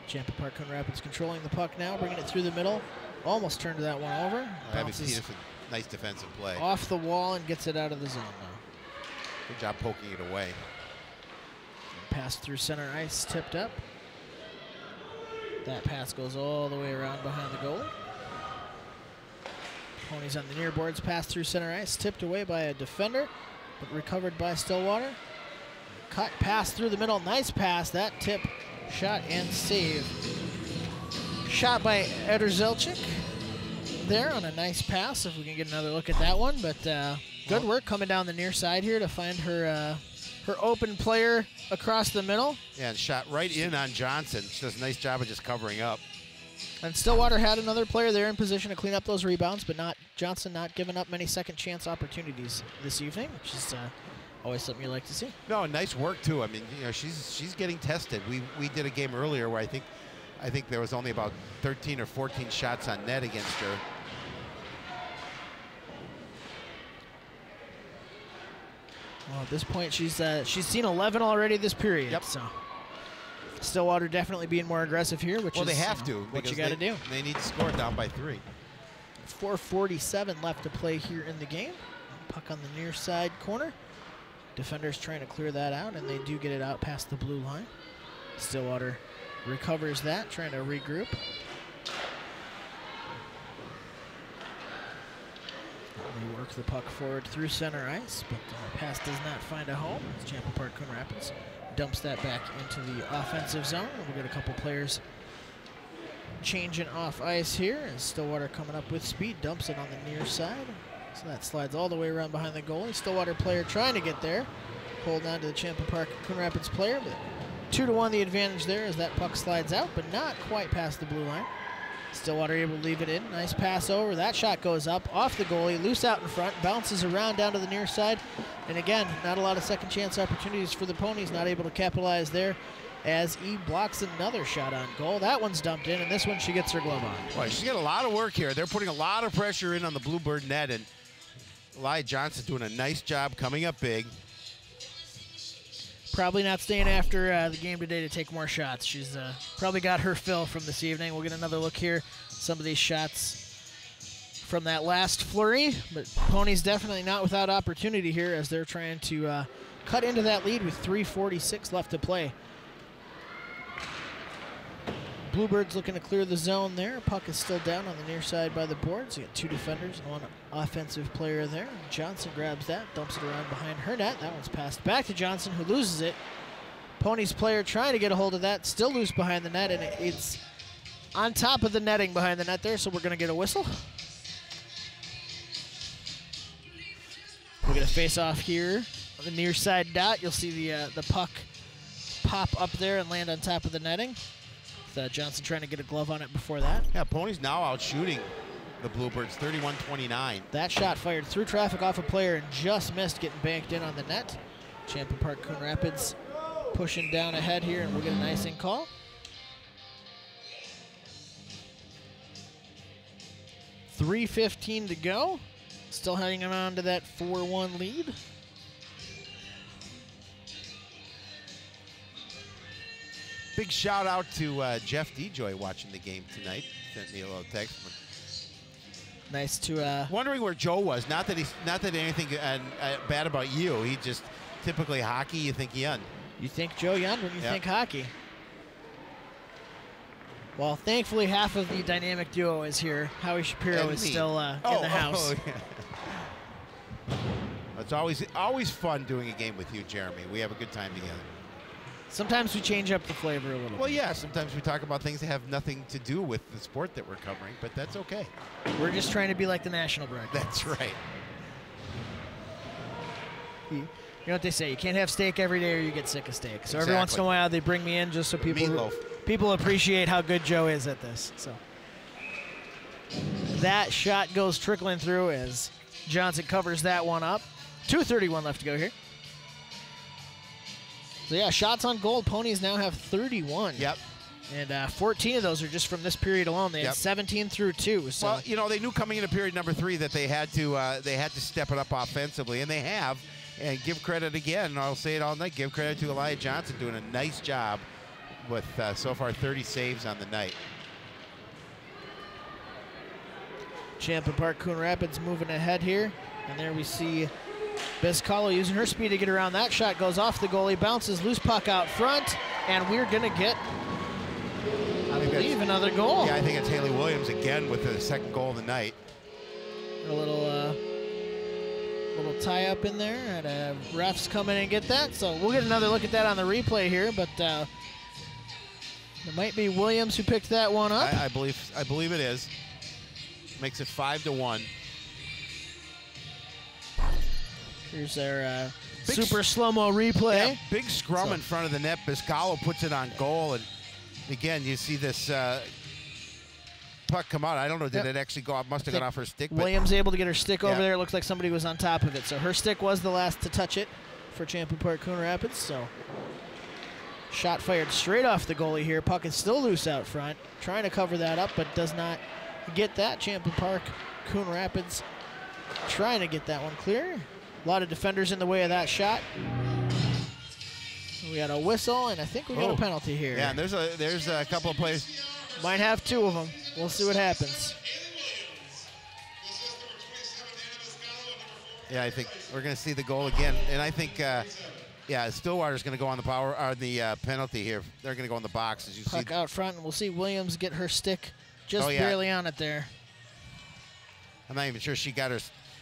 Champlain Park Coon Rapids controlling the puck now, bringing it through the middle. Almost turned that one over. Bounces nice defensive play. Off the wall and gets it out of the zone now. Good job poking it away. Pass through center ice, tipped up. That pass goes all the way around behind the goalie. Ponies on the near boards, pass through center ice, tipped away by a defender, but recovered by Stillwater. Cut pass through the middle, nice pass. That tip, shot and save. Shot by Ederzelchik there on a nice pass, if we can get another look at that one. But good work coming down the near side here to find her her open player across the middle. Yeah, and shot right in on Johnson. She does a nice job of just covering up. And Stillwater had another player there in position to clean up those rebounds, but Johnson not giving up many second chance opportunities this evening, which is always something you like to see. No, nice work too. I mean, she's getting tested. We did a game earlier where I think there was only about 13 or 14 shots on net against her. Well, at this point, she's seen 11 already this period. Yep. So Stillwater definitely being more aggressive here, which well, is they have to. what you got to do. They need to score down by 3. 4:47 left to play here in the game. Puck on the near side corner. Defenders trying to clear that out, and they do get it out past the blue line. Stillwater recovers that, trying to regroup. They work the puck forward through center ice, but the pass does not find a home as Champlain Park Coon Rapids dumps that back into the offensive zone. We'll get a couple players changing off ice here as Stillwater coming up with speed, dumps it on the near side. So that slides all the way around behind the goalie. Stillwater player trying to get there. Holding on to the Champlain Park Coon Rapids player, but 2-1 the advantage there as that puck slides out, but not quite past the blue line. Stillwater able to leave it in. Nice pass over. That shot goes up off the goalie, loose out in front, bounces around down to the near side. And again, not a lot of second chance opportunities for the Ponies, not able to capitalize there as E blocks another shot on goal. That one's dumped in, and this one she gets her glove on. Well, she's got a lot of work here. They're putting a lot of pressure in on the Bluebird net, and Elia Johnson doing a nice job coming up big. Probably not staying after the game today to take more shots. She's probably got her fill from this evening. We'll get another look here. Some of these shots from that last flurry, but Ponies definitely not without opportunity here as they're trying to cut into that lead with 3:46 left to play. Bluebirds looking to clear the zone there. Puck is still down on the near side by the boards. You got 2 defenders and 1 offensive player there. Johnson grabs that, dumps it around behind her net. That one's passed back to Johnson, who loses it. Ponies player trying to get a hold of that, still loose behind the net, and it's on top of the netting behind the net there, so we're going to get a whistle. We're going to face off here on the near side dot. You'll see the puck pop up there and land on top of the netting. Johnson trying to get a glove on it before that. Yeah, Ponies now out shooting the Bluebirds, 31-29. That shot fired through traffic off a player and just missed, getting banked in on the net. Champlain Park Coon Rapids pushing down ahead here, and we'll get an icing call. 3:15 to go. Still hanging on to that 4-1 lead. Big shout out to Jeff DeJoy watching the game tonight. Sent me a little text. Nice to. Wondering where Joe was. Not that anything bad about you. He just typically hockey. You think young. You think Joe Young when you think hockey. Well, thankfully half of the dynamic duo is here. Howie Shapiro is still in the house. Oh, yeah. It's always fun doing a game with you, Jeremy. We have a good time together. Sometimes we change up the flavor a little bit. Well, yeah, sometimes we talk about things that have nothing to do with the sport that we're covering, but that's okay. We're just trying to be like the national broadcast. That's right. You know what they say, you can't have steak every day or you get sick of steak. So every once in a while they bring me in just so people appreciate how good Joe is at this. So that shot goes trickling through as Johnson covers that one up. 2:31 left to go here. So yeah, shots on goal. Ponies now have 31. Yep. And 14 of those are just from this period alone. They had 17 through 2. So. Well, you know, they knew coming into period number 3 that they had to step it up offensively, and they have. And give credit again. I'll say it all night. Give credit to Elia Johnson doing a nice job with so far 30 saves on the night. Champlain Park Coon Rapids moving ahead here, and there we see Biscalo using her speed to get around. That shot goes off the goalie, bounces loose puck out front, and we're going to get, I believe, another goal. Yeah, I think it's Haley Williams again with the second goal of the night. A little tie-up in there, and refs come in and get that. So we'll get another look at that on the replay here, but it might be Williams who picked that one up. I believe it is. Makes it 5-1. Here's their super slow-mo replay. Yeah, big scrum in front of the net. Biscalo puts it on goal, and again, you see this puck come out. I don't know, did it actually go off? Must have gone off her stick. Williams able to get her stick over there. It looks like somebody was on top of it. So her stick was the last to touch it for Champlain Park Coon Rapids. So shot fired straight off the goalie here. Puck is still loose out front. Trying to cover that up, but does not get that. Champlain Park Coon Rapids trying to get that one clear. A lot of defenders in the way of that shot. We got a whistle, and I think we got a penalty here. Yeah, and there's a couple of plays. Might have 2 of them. We'll see what happens. Yeah, I think we're going to see the goal again, and I think, yeah, Stillwater's going to go on the penalty here. They're going to go in the box, as you see. Puck out front, and we'll see Williams get her stick just barely on it there. I'm not even sure she got her.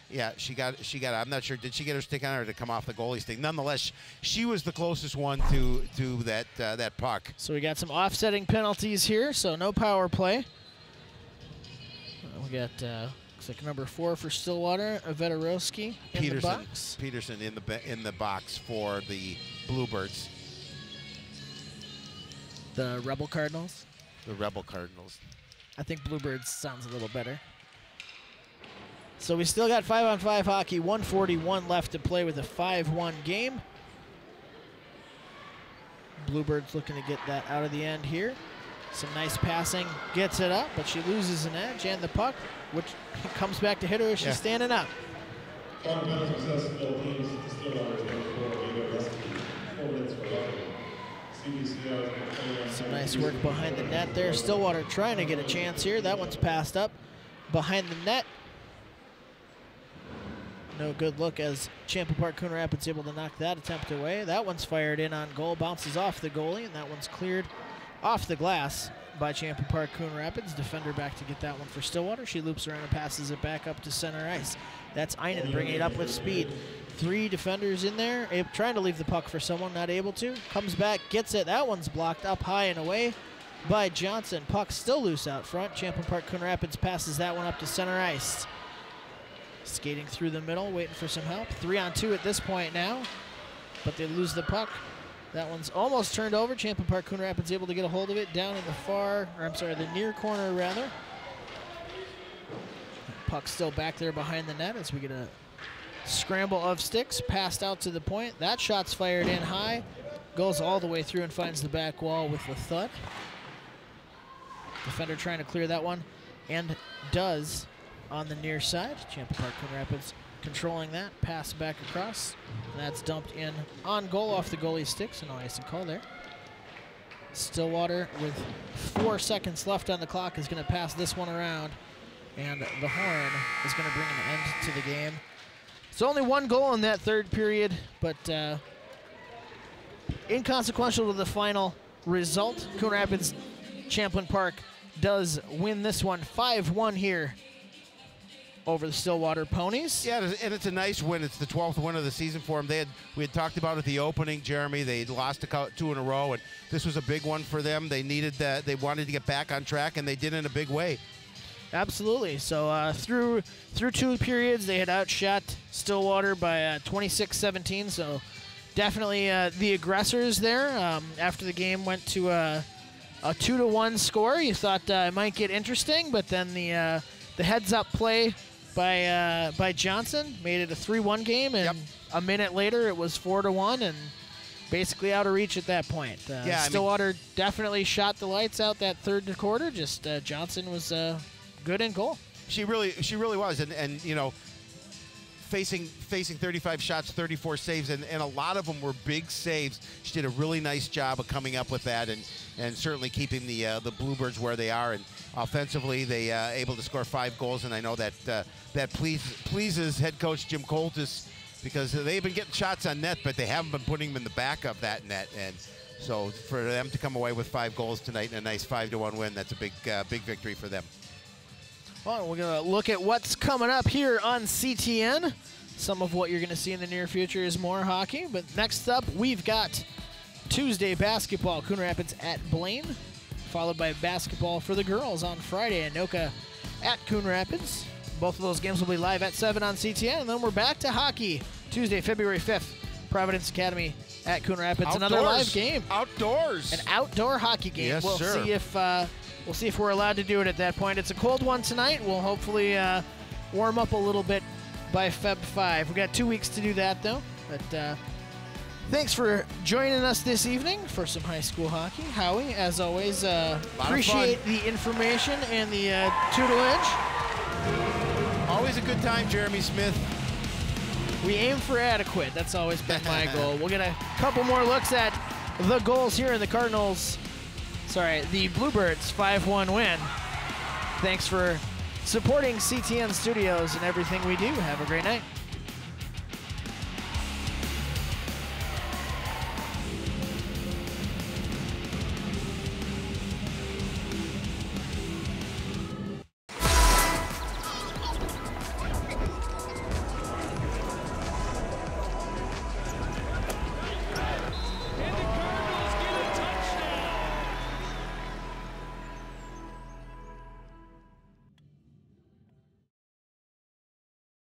Yeah, she got. I'm not sure. Did she get her stick on her to come off the goalie stick? Nonetheless, she was the closest one to that puck. So we got some offsetting penalties here. So no power play. We got looks like number 4 for Stillwater, Vedarowski in the box. Peterson in the box for the Bluebirds. The Rebel Cardinals. The Rebel Cardinals. I think Bluebirds sounds a little better. So we still got 5-on-5 hockey, 1:41 left to play with a 5-1 game. Bluebirds looking to get that out of the end here. Some nice passing, gets it up, but she loses an edge and the puck, which comes back to hit her as she's standing up. Some nice work behind the net there. Stillwater trying to get a chance here. That one's passed up behind the net. No good look as Champlain Park Coon Rapids able to knock that attempt away. That one's fired in on goal, bounces off the goalie, and that one's cleared off the glass by Champlain Park Coon Rapids. Defender back to get that one for Stillwater. She loops around and passes it back up to center ice. That's Einen bringing it up with speed. 3 defenders in there, trying to leave the puck for someone, not able to. Comes back, gets it. That one's blocked up high and away by Johnson. Puck still loose out front. Champlain Park Coon Rapids passes that one up to center ice. Skating through the middle, waiting for some help. 3-on-2 at this point now, but they lose the puck. That one's almost turned over. Champlain Park Coon Rapids able to get a hold of it down in the near corner rather. Puck still back there behind the net as we get a scramble of sticks, passed out to the point. That shot's fired in high, goes all the way through and finds the back wall with a thud. Defender trying to clear that one, and does on the near side. Champlain Park Coon Rapids controlling that, pass back across. And that's dumped in on goal off the goalie's stick, so no icing call there. Stillwater with 4 seconds left on the clock is going to pass this one around, and the horn is going to bring an end to the game. It's only 1 goal in that third period, but inconsequential to the final result. Coon Rapids Champlain Park does win this one 5-1 here over the Stillwater Ponies. Yeah, and it's a nice win. It's the 12th win of the season for them. We had talked about at the opening, Jeremy. They lost 2 in a row, and this was a big one for them. They needed that. They wanted to get back on track, and they did in a big way. Absolutely. So through 2 periods, they had outshot Stillwater by 26-17. So definitely the aggressors there. After the game went to a 2-1 score, you thought it might get interesting, but then the heads-up play by Johnson made it a 3-1 game, and a minute later it was 4-1, and basically out of reach at that point. Stillwater definitely shot the lights out that third quarter. Just Johnson was good in goal. She really was, and you know, facing 35 shots, 34 saves, and a lot of them were big saves. She did a really nice job of coming up with that, and certainly keeping the Bluebirds where they are. And offensively, they able to score 5 goals, and I know that that pleases head coach Jim Coltis, because they've been getting shots on net, but they haven't been putting them in the back of that net. And so for them to come away with 5 goals tonight and a nice 5-1 win, that's a big victory for them. Well, we're going to look at what's coming up here on CTN. Some of what you're going to see in the near future is more hockey. But next up, we've got Tuesday basketball, Coon Rapids at Blaine, followed by basketball for the girls on Friday, Anoka at Coon Rapids. Both of those games will be live at 7 on CTN. And then we're back to hockey, Tuesday, February 5th, Providence Academy at Coon Rapids. Outdoors. Another live game. Outdoors. An outdoor hockey game. Yes, we'll sir. see if we'll see if we're allowed to do it at that point. It's a cold one tonight. We'll hopefully warm up a little bit by Feb 5. We've got 2 weeks to do that, though. But thanks for joining us this evening for some high school hockey. Howie, as always, appreciate the information and the tutelage. Always a good time, Jeremy Smith. We aim for adequate. That's always been my goal. We'll get a couple more looks at the goals here in the the Bluebirds 5-1 win. Thanks for supporting CTN Studios and everything we do. Have a great night.